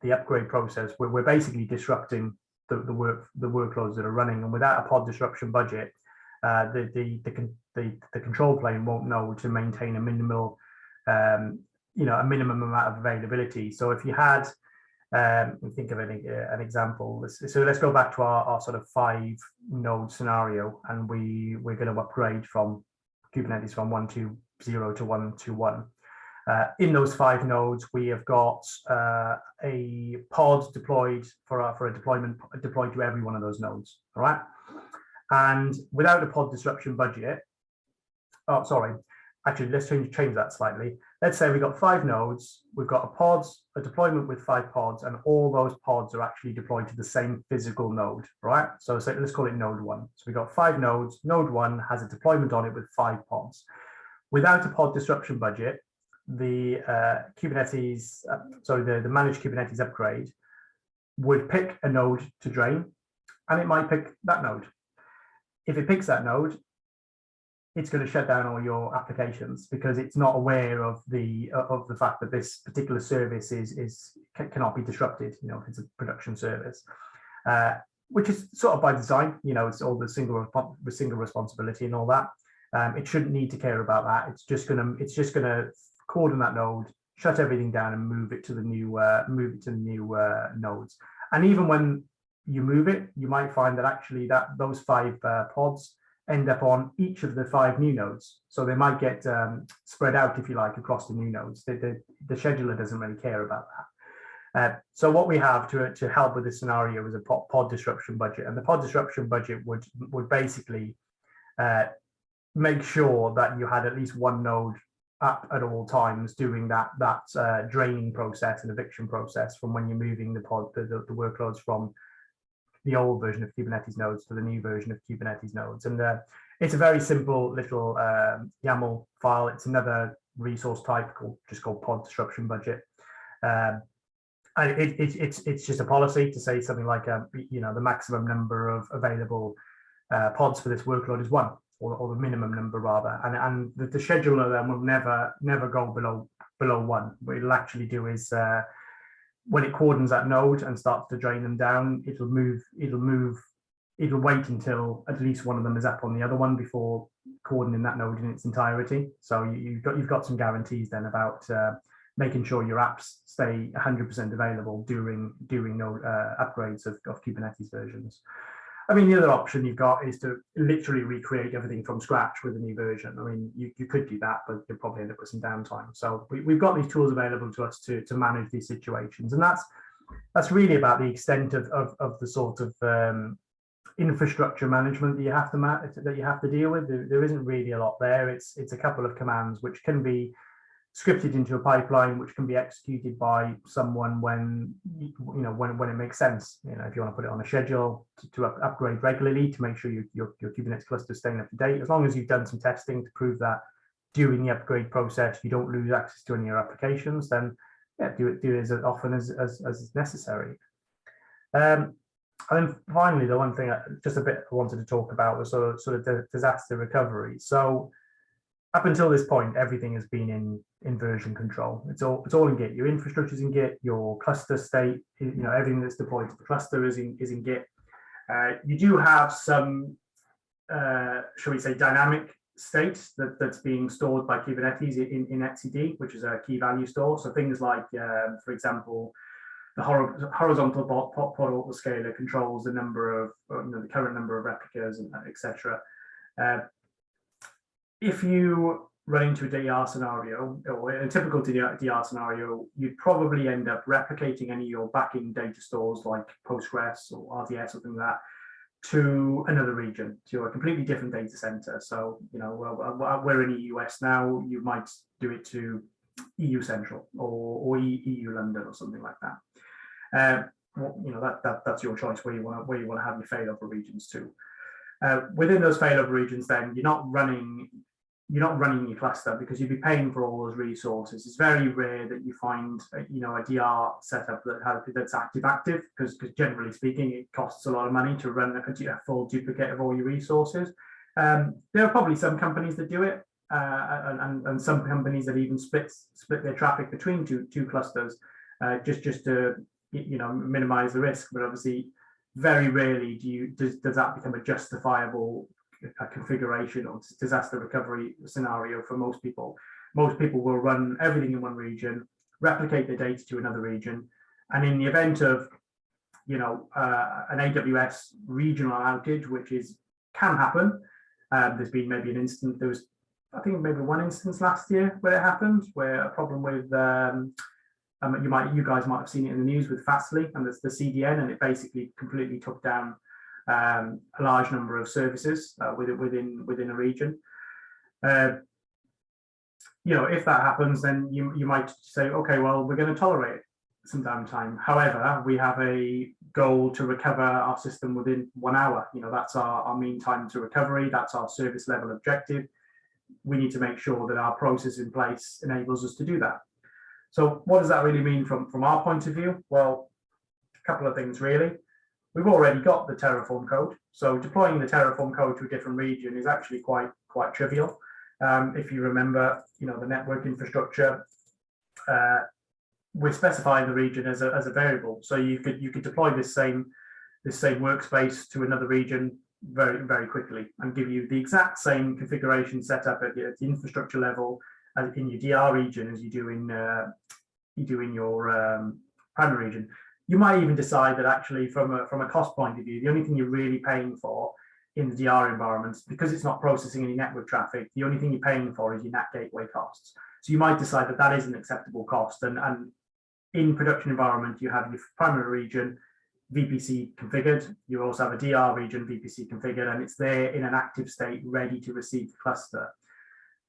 the upgrade process, we're basically disrupting the workloads that are running, and without a pod disruption budget, the control plane won't know to maintain a minimal, a minimum amount of availability. So if you had, think of an example. So let's go back to our sort of 5 node scenario, and we're going to upgrade from Kubernetes from 1.20 to 1.21. In those 5 nodes, we have got a pod deployed for a deployment deployed to every one of those nodes. All right, and without a pod disruption budget, actually, let's change that slightly. Let's say we've got 5 nodes, we've got a deployment with 5 pods, and all those pods are actually deployed to the same physical node, right? So let's call it node 1. So we've got 5 nodes, node 1 has a deployment on it with 5 pods. Without a pod disruption budget, the the managed Kubernetes upgrade would pick a node to drain, and it might pick that node. If it picks that node, it's going to shut down all your applications because it's not aware of the fact that this particular service cannot be disrupted. If it's a production service, which is sort of by design. It's all the single responsibility and all that. It shouldn't need to care about that. It's just gonna coordinate that node, shut everything down, and move it to the new nodes. And even when you move it, you might find that actually those 5 pods end up on each of the 5 new nodes. So they might get spread out, if you like, across the new nodes. The scheduler doesn't really care about that. So what we have to help with this scenario is a pod disruption budget. And the pod disruption budget would basically make sure that you had at least one node up at all times doing that draining process and eviction process from when you're moving the workloads from the old version of Kubernetes nodes to the new version of Kubernetes nodes. And it's a very simple little YAML file. It's another resource type called pod disruption budget. And it's just a policy to say something like, the maximum number of available pods for this workload is 1, or the minimum number rather. And the scheduler then will never go below 1. What it'll actually do is when it coordinates that node and starts to drain them down, it'll wait until at least one of them is up on the other one before coordinating that node in its entirety. So you've got some guarantees then about making sure your apps stay 100% available during node upgrades of Kubernetes versions. I mean, the other option you've got is to literally recreate everything from scratch with a new version. I mean, you could do that, but you'll probably end up with some downtime. So we've got these tools available to us to manage these situations. And that's really about the extent of the sort of infrastructure management that you have to deal with. There isn't really a lot there. It's a couple of commands which can be scripted into a pipeline, which can be executed by someone when it makes sense. If you want to put it on a schedule to upgrade regularly to make sure your Kubernetes cluster is staying up to date, as long as you've done some testing to prove that during the upgrade process you don't lose access to any of your applications, then yeah, do it as often as is necessary. And then finally, the one thing just a bit I wanted to talk about was sort of the disaster recovery. So up until this point, everything has been in version control. It's all in Git. Your infrastructure's in Git. Your cluster state, everything that's deployed to the cluster is in Git. You do have some, shall we say, dynamic state that's being stored by Kubernetes in etcd, which is a key value store. So things like, for example, the horizontal pod autoscaler controls the number of, the current number of replicas, and etc. If you run into a DR scenario, or a typical DR scenario, you'd probably end up replicating any of your backing data stores like Postgres or RDS or something like that to another region, to a completely different data center. So, we're in the US now, you might do it to EU Central or EU London or something like that. That's your choice where you want to have your failover regions to. Within those failover regions, then you're not running your cluster because you'd be paying for all those resources. It's very rare that you find a DR setup that's active because generally speaking, it costs a lot of money to run a full duplicate of all your resources. There are probably some companies that do it, and some companies that even split their traffic between two clusters, just to minimize the risk. But obviously, very rarely does that become a justifiable configuration or disaster recovery scenario for most people. Most people will run everything in one region, replicate the data to another region, and in the event of an AWS regional outage, which can happen. There's been maybe an instance. There was, I think, maybe one instance last year where it happened, where a problem with you guys might have seen it in the news with Fastly and the CDN, and it basically completely took down a large number of services within a region. If that happens, then you might say, okay, well, we're going to tolerate it some downtime. However, we have a goal to recover our system within 1 hour. That's our mean time to recovery. That's our service level objective. We need to make sure that our process in place enables us to do that. So what does that really mean from our point of view? Well, a couple of things really. We've already got the Terraform code. So deploying the Terraform code to a different region is actually quite trivial. If you remember, the network infrastructure, we're specifying the region as a variable. So you could deploy this same workspace to another region very, very quickly and give you the exact same configuration setup at the infrastructure level as in your DR region as you do in your primary region. You might even decide that actually from a cost point of view, the only thing you're really paying for in the DR environments, because it's not processing any network traffic, the only thing you're paying for is your NAT gateway costs. So you might decide that is an acceptable cost. And in production environment, you have your primary region VPC configured. You also have a DR region VPC configured, and it's there in an active state, ready to receive the cluster.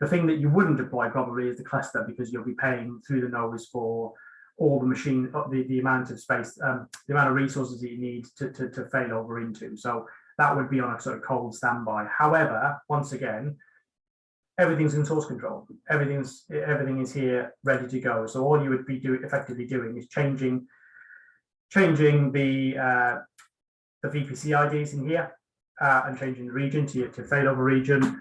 The thing that you wouldn't deploy probably is the cluster, because you'll be paying through the nose for all the machine, the amount of space, the amount of resources that you need to fail over into. So that would be on a sort of cold standby. However, once again, everything's in source control. Everything is here ready to go. So all you would be effectively doing is changing the VPC IDs in here and changing the region to failover region.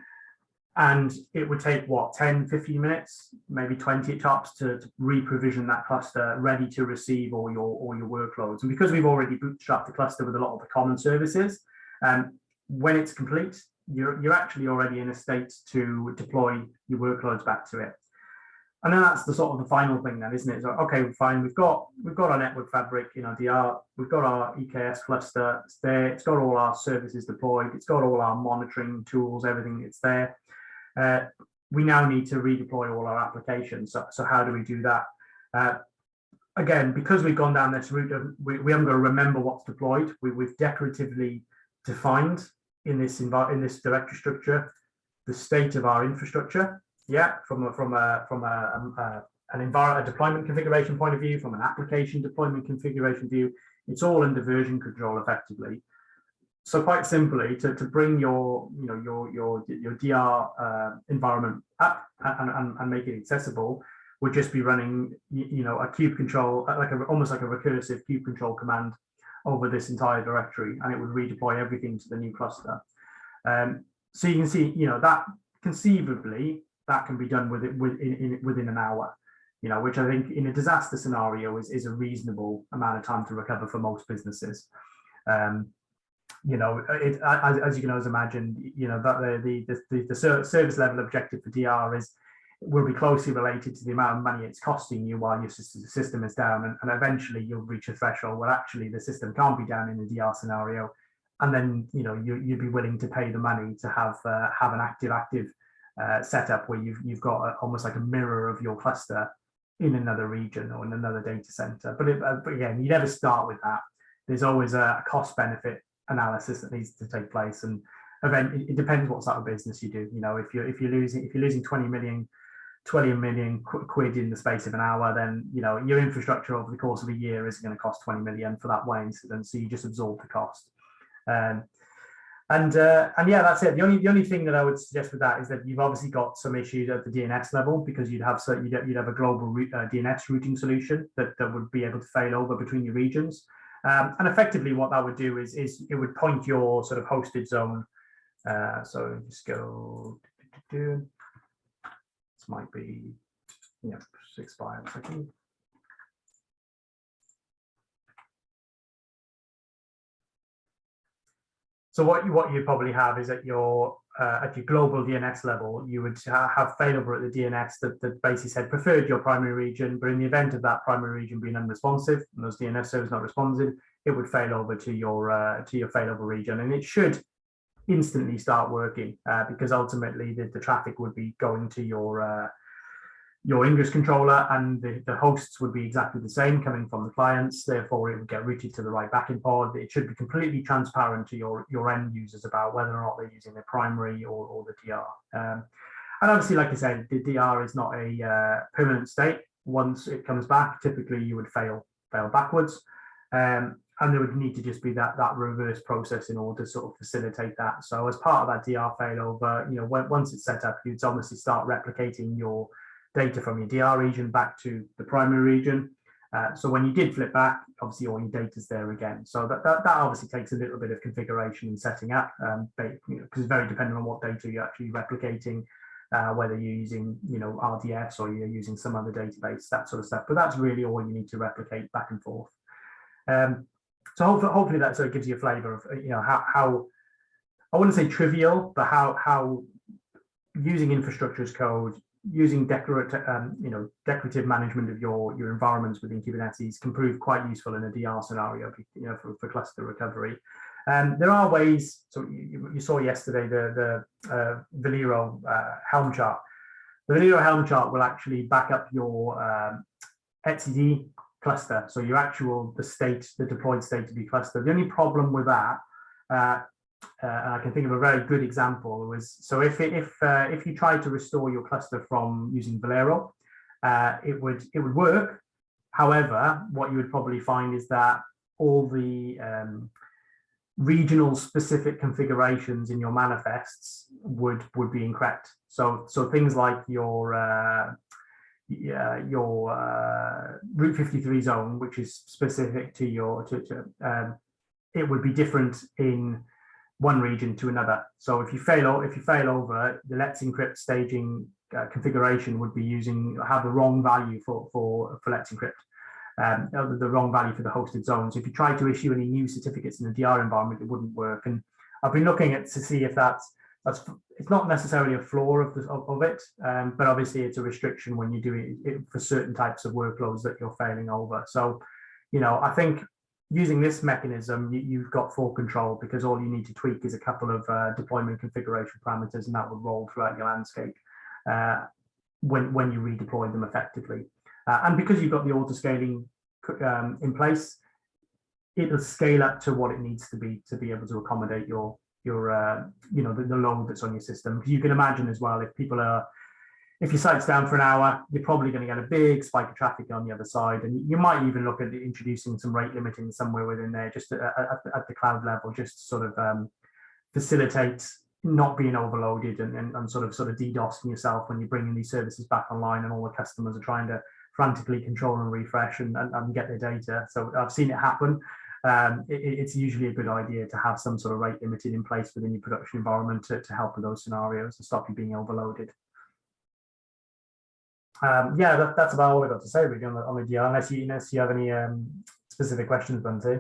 And it would take, what, 10, 15 minutes, maybe 20 at tops to re-provision that cluster ready to receive all your workloads. And because we've already bootstrapped the cluster with a lot of the common services, when it's complete, you're actually already in a state to deploy your workloads back to it. And then that's the sort of the final thing then, isn't it? So, okay, fine, we've got our network fabric in our DR, we've got our EKS cluster, it's there, it's got all our services deployed, it's got all our monitoring tools, everything, it's there. We now need to redeploy all our applications. So how do we do that? Again, because we've gone down this route, we haven't got to remember what's deployed. We've decoratively defined in this directory structure the state of our infrastructure. Yeah, from a deployment configuration point of view, from an application deployment configuration view, it's all under version control effectively. So quite simply, to bring your your DR environment up and make it accessible, would just be running a kube control, like almost like a recursive kube control command over this entire directory, and it would redeploy everything to the new cluster. So you can see, that conceivably that can be done within an hour, which I think in a disaster scenario is a reasonable amount of time to recover for most businesses. As you can always imagine, that the service level objective for DR will be closely related to the amount of money it's costing you while your system is down, and eventually you'll reach a threshold where actually the system can't be down in a DR scenario, and then you'd be willing to pay the money to have an active setup where you've got almost like a mirror of your cluster in another region or in another data center. But again, you never start with that. There's always a cost benefit analysis that needs to take place, and it depends what sort of business you do. If you're losing 20 million quid in the space of an hour, then your infrastructure over the course of a year is going to cost 20 million for that one incident, so you just absorb the cost. And yeah, that's it. The only thing that I would suggest with that is that you've obviously got some issues at the DNS level, because you'd have a global DNS routing solution that would be able to fail over between your regions. And effectively what that would do is it would point your sort of hosted zone. So just go, this might be, expire a second. So what you probably have is at your global DNS level, you would have failover at the DNS that basically said preferred your primary region, but in the event of that primary region being unresponsive and those DNS servers not responsive, it would fail over to your failover region, and it should instantly start working because ultimately the traffic would be going to your Ingress controller, and the hosts would be exactly the same coming from the clients. Therefore, it would get routed to the right backend pod. It should be completely transparent to your end users about whether or not they're using the primary or the DR. And obviously, like I said, the DR is not a permanent state. Once it comes back, typically you would fail backwards. And there would need to just be that reverse process in order to sort of facilitate that. So as part of that DR failover, once it's set up, you'd obviously start replicating your data from your DR region back to the primary region. So when you did flip back, obviously all your data's there again. So that obviously takes a little bit of configuration and setting up, because it's very dependent on what data you're actually replicating, whether you're using RDS or you're using some other database, that sort of stuff. But that's really all you need to replicate back and forth. So hopefully that sort of gives you a flavor of how I wouldn't say trivial, but how using infrastructure as code, using decorative management of your environments within Kubernetes can prove quite useful in a DR scenario, for cluster recovery. There are ways. So you saw yesterday the Veliro Helm chart. The Veliro Helm chart will actually back up your etcd cluster, so your the deployed state to be cluster. The only problem with that, and I can think of a very good example, was so if you try to restore your cluster from using Veliro, it would work. However, what you would probably find is that all the regional specific configurations in your manifests would be incorrect. So things like your Route 53 zone, which is specific to your it would be different in one region to another. So if you fail over, the Let's Encrypt staging configuration would be have the wrong value for Let's Encrypt, the wrong value for the hosted zone. So if you try to issue any new certificates in the DR environment, it wouldn't work. And I've been looking to see if it's not necessarily a flaw of it, but obviously it's a restriction when you do it for certain types of workloads that you're failing over. So, I think using this mechanism, you've got full control, because all you need to tweak is a couple of deployment configuration parameters, and that will roll throughout your landscape when you redeploy them effectively. And because you've got the auto-scaling in place, it'll scale up to what it needs to be able to accommodate the load that's on your system. You can imagine as well, if people are if your site's down for an hour, you're probably going to get a big spike of traffic on the other side. And you might even look at introducing some rate limiting somewhere within there, just at the cloud level, just to sort of facilitate not being overloaded and sort of DDoSing yourself when you're bringing these services back online and all the customers are trying to frantically control and refresh and get their data. So I've seen it happen. It's usually a good idea to have some sort of rate limiting in place within your production environment to help with those scenarios and stop you being overloaded. Yeah, that's about all I got to say really on the DL, unless you have any specific questions, Bunty.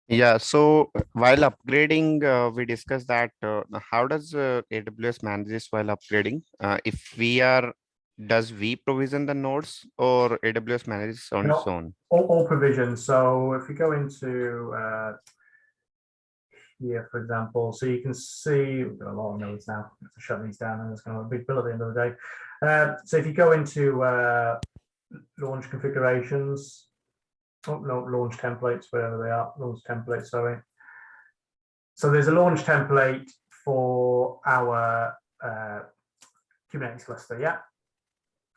Yeah, so while upgrading, we discussed that how does AWS manage this while upgrading? If we are, does we provision the nodes or AWS manages on its own? All provisions. So if we go into here, for example, so you can see we've got a lot of nodes now. I have to shut these down, and it's going to be a big bill at the end of the day. So if you go into launch configurations, launch templates, wherever they are, launch templates, sorry. So there's a launch template for our Kubernetes cluster, yeah,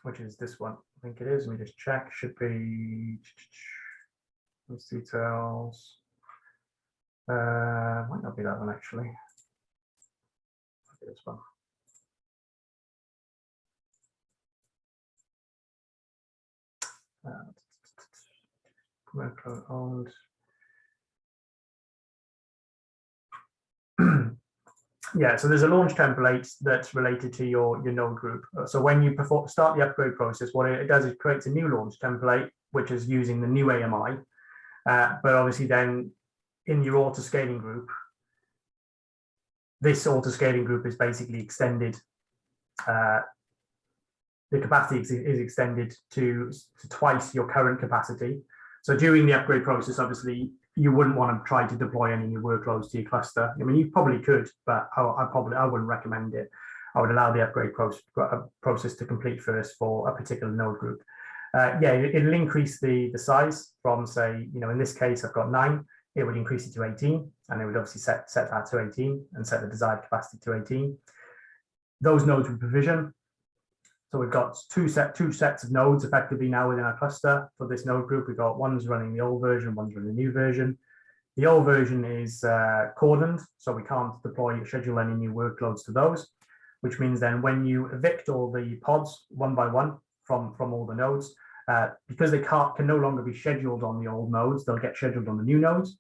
which is this one. I think it is. Let me just check. Should be those details. Might not be that one actually. This one. Owned. Yeah, so there's a launch template that's related to your node group. So when you start the upgrade process, what it does is it creates a new launch template, which is using the new AMI. But obviously then in your auto-scaling group, this auto-scaling group is basically extended. The capacity is extended to twice your current capacity. So during the upgrade process, obviously, you wouldn't want to try to deploy any new workloads to your cluster. I mean, you probably could, but I wouldn't recommend it. I would allow the upgrade process to complete first for a particular node group. Yeah, it'll increase the size from, say, in this case, I've got 9. It would increase it to 18, and it would obviously set that to 18 and set the desired capacity to 18. Those nodes would provision. So we've got two sets of nodes effectively now within our cluster. For this node group, we've got one's running the old version, one's running the new version. The old version is cordoned, so we can't deploy or schedule any new workloads to those, which means then when you evict all the pods one by one from all the nodes, because they can no longer be scheduled on the old nodes, they'll get scheduled on the new nodes.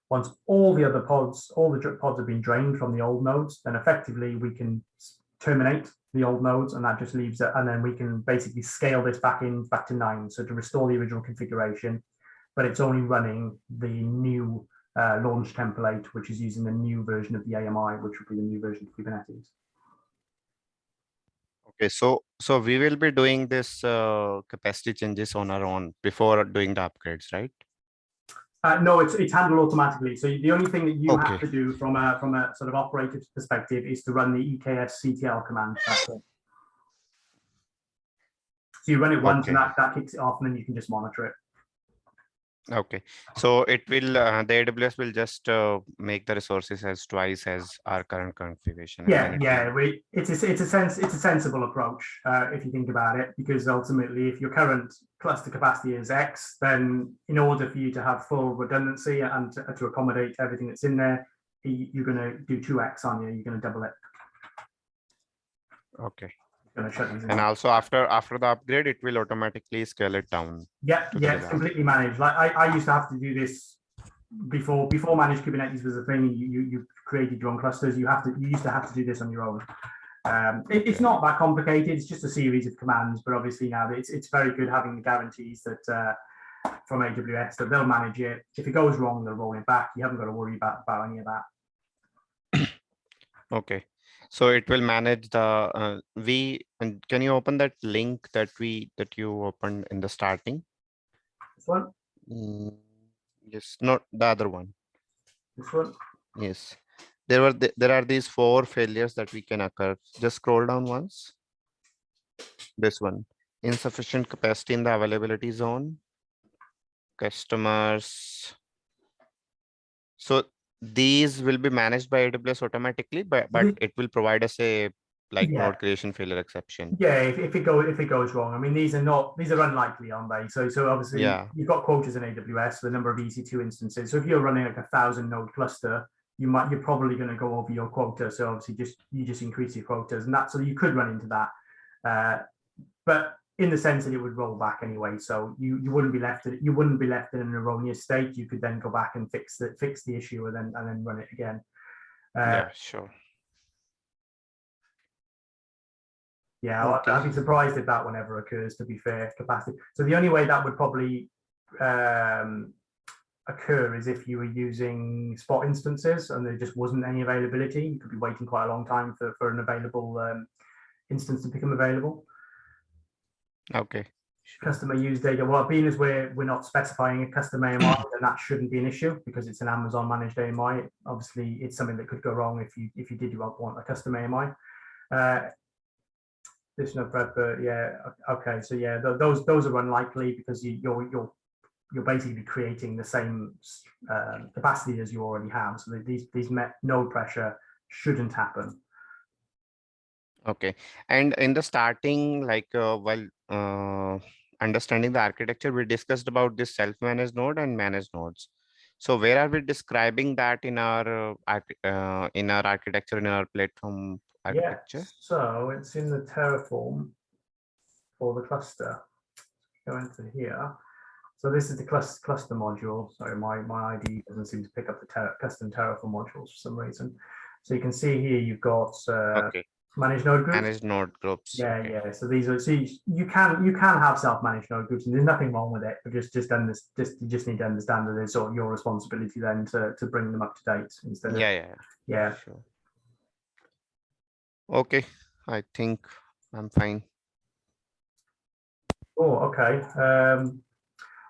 Once all the pods have been drained from the old nodes, then effectively we can terminate the old nodes, and that just leaves it, and then we can basically scale this back to 9, so to restore the original configuration, but it's only running the new launch template, which is using the new version of the AMI, which would be the new version of Kubernetes. Okay, so we will be doing this capacity changes on our own before doing the upgrades, right? No, it's handled automatically. So the only thing that you have to do from a sort of operator perspective is to run the EKS-CTL command. That's it. So you run it once, and that kicks it off, and then you can just monitor it. Okay, so it will the AWS will just make the resources as twice as our current configuration. Yeah. It's a sensible approach if you think about it, because ultimately, if your current cluster capacity is X, then in order for you to have full redundancy and to accommodate everything that's in there, you're going to do 2X on you. You're going to double it. Okay. And also after the upgrade, it will automatically scale it down. Yeah, it's completely managed. Like I used to have to do this before managed Kubernetes was a thing. You created your own clusters. You used to have to do this on your own. It's not that complicated. It's just a series of commands. But obviously now it's very good having the guarantees that from AWS that they'll manage it. If it goes wrong, they'll roll it back. You haven't got to worry about any of that. Okay. So it will manage the and can you open that link that you opened in the starting? This one? Yes, not the other one. This one? Yes. There are these 4 failures that we can occur. Just scroll down once. This one. Insufficient capacity in the availability zone. Customers. So these will be managed by AWS automatically, but it will provide us a like Yeah. node creation failure exception. Yeah, if it goes wrong. I mean, these are unlikely, aren't they? So obviously Yeah. you've got quotas in AWS, the number of EC2 instances. So if you're running like 1,000 node cluster, you're probably going to go over your quota. So obviously you just increase your quotas, and so you could run into that. But in the sense that it would roll back anyway, so you wouldn't be left in an erroneous state. You could then go back and fix the issue and then run it again. Yeah, sure. Yeah, Okay. I'd be surprised if that one ever occurs, to be fair, capacity. So the only way that would probably occur is if you were using spot instances and there just wasn't any availability. You could be waiting quite a long time for an available instance to become available. Okay. Customer use data. Well, being as we're not specifying a custom AMI, then that shouldn't be an issue because it's an Amazon managed AMI. Obviously, it's something that could go wrong if you did want a custom AMI. There's no prep, but yeah, okay. So yeah, those are unlikely because you're basically creating the same capacity as you already have. So these node pressure shouldn't happen. Okay. And in the starting, like while understanding the architecture, we discussed about this self-managed node and managed nodes. So where are we describing that in our architecture, in our platform architecture? Yeah, so it's in the Terraform for the cluster. Go into here. So this is the cluster module. Sorry, my ID doesn't seem to pick up the custom Terraform modules for some reason. So you can see here you've got Okay. managed node groups. Managed node groups. Yeah, okay. yeah. So these are you can have self-managed node groups, and there's nothing wrong with it. But you just need to understand that it's sort of your responsibility then to bring them up to date instead of Yeah. Sure. Okay, I think I'm fine. Oh, okay.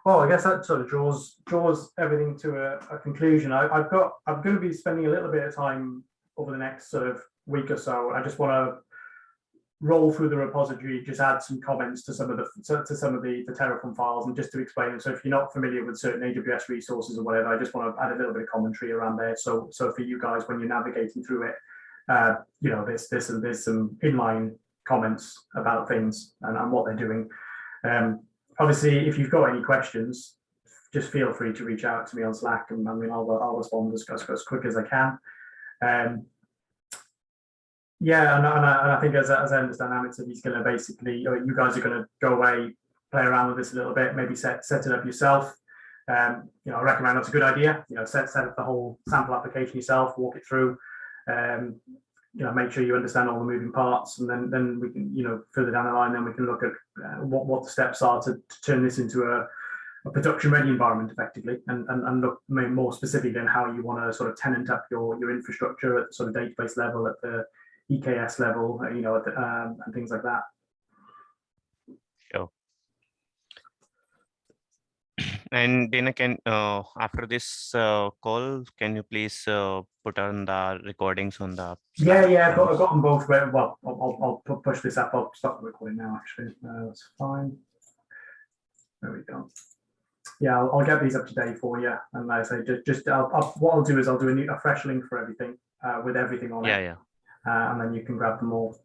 Well, I guess that sort of draws everything to a conclusion. I'm going to be spending a little bit of time over the next sort of week or so. I just want to roll through the repository, just add some comments to some of the Terraform files, and just to explain them. So if you're not familiar with certain AWS resources or whatever, I just want to add a little bit of commentary around there. So for you guys, when you're navigating through it, there's some inline comments about things and what they're doing. Obviously, if you've got any questions, just feel free to reach out to me on Slack, and I mean I'll respond as quick as I can. Yeah, and I think as I understand Amit said, he's going to basically, you guys are going to go away, play around with this a little bit, maybe set it up yourself. I recommend that's a good idea. Set up the whole sample application yourself, walk it through. Make sure you understand all the moving parts, and then we can, further down the line, then we can look at what the steps are to turn this into a production ready environment effectively, and look more specifically on how you want to sort of tenant up your infrastructure at the sort of database level, at the EKS level, and things like that. Sure. And Dana, can after this call, can you please put on the recordings on the Slack? Yeah, I've got them both. Well, I'll push this up. I'll stop the recording now. Actually, that's fine. There we go. Yeah, I'll get these up to date for you. And like I say, what I'll do is I'll do a fresh link for everything with everything on it. Yeah. And then you can grab them all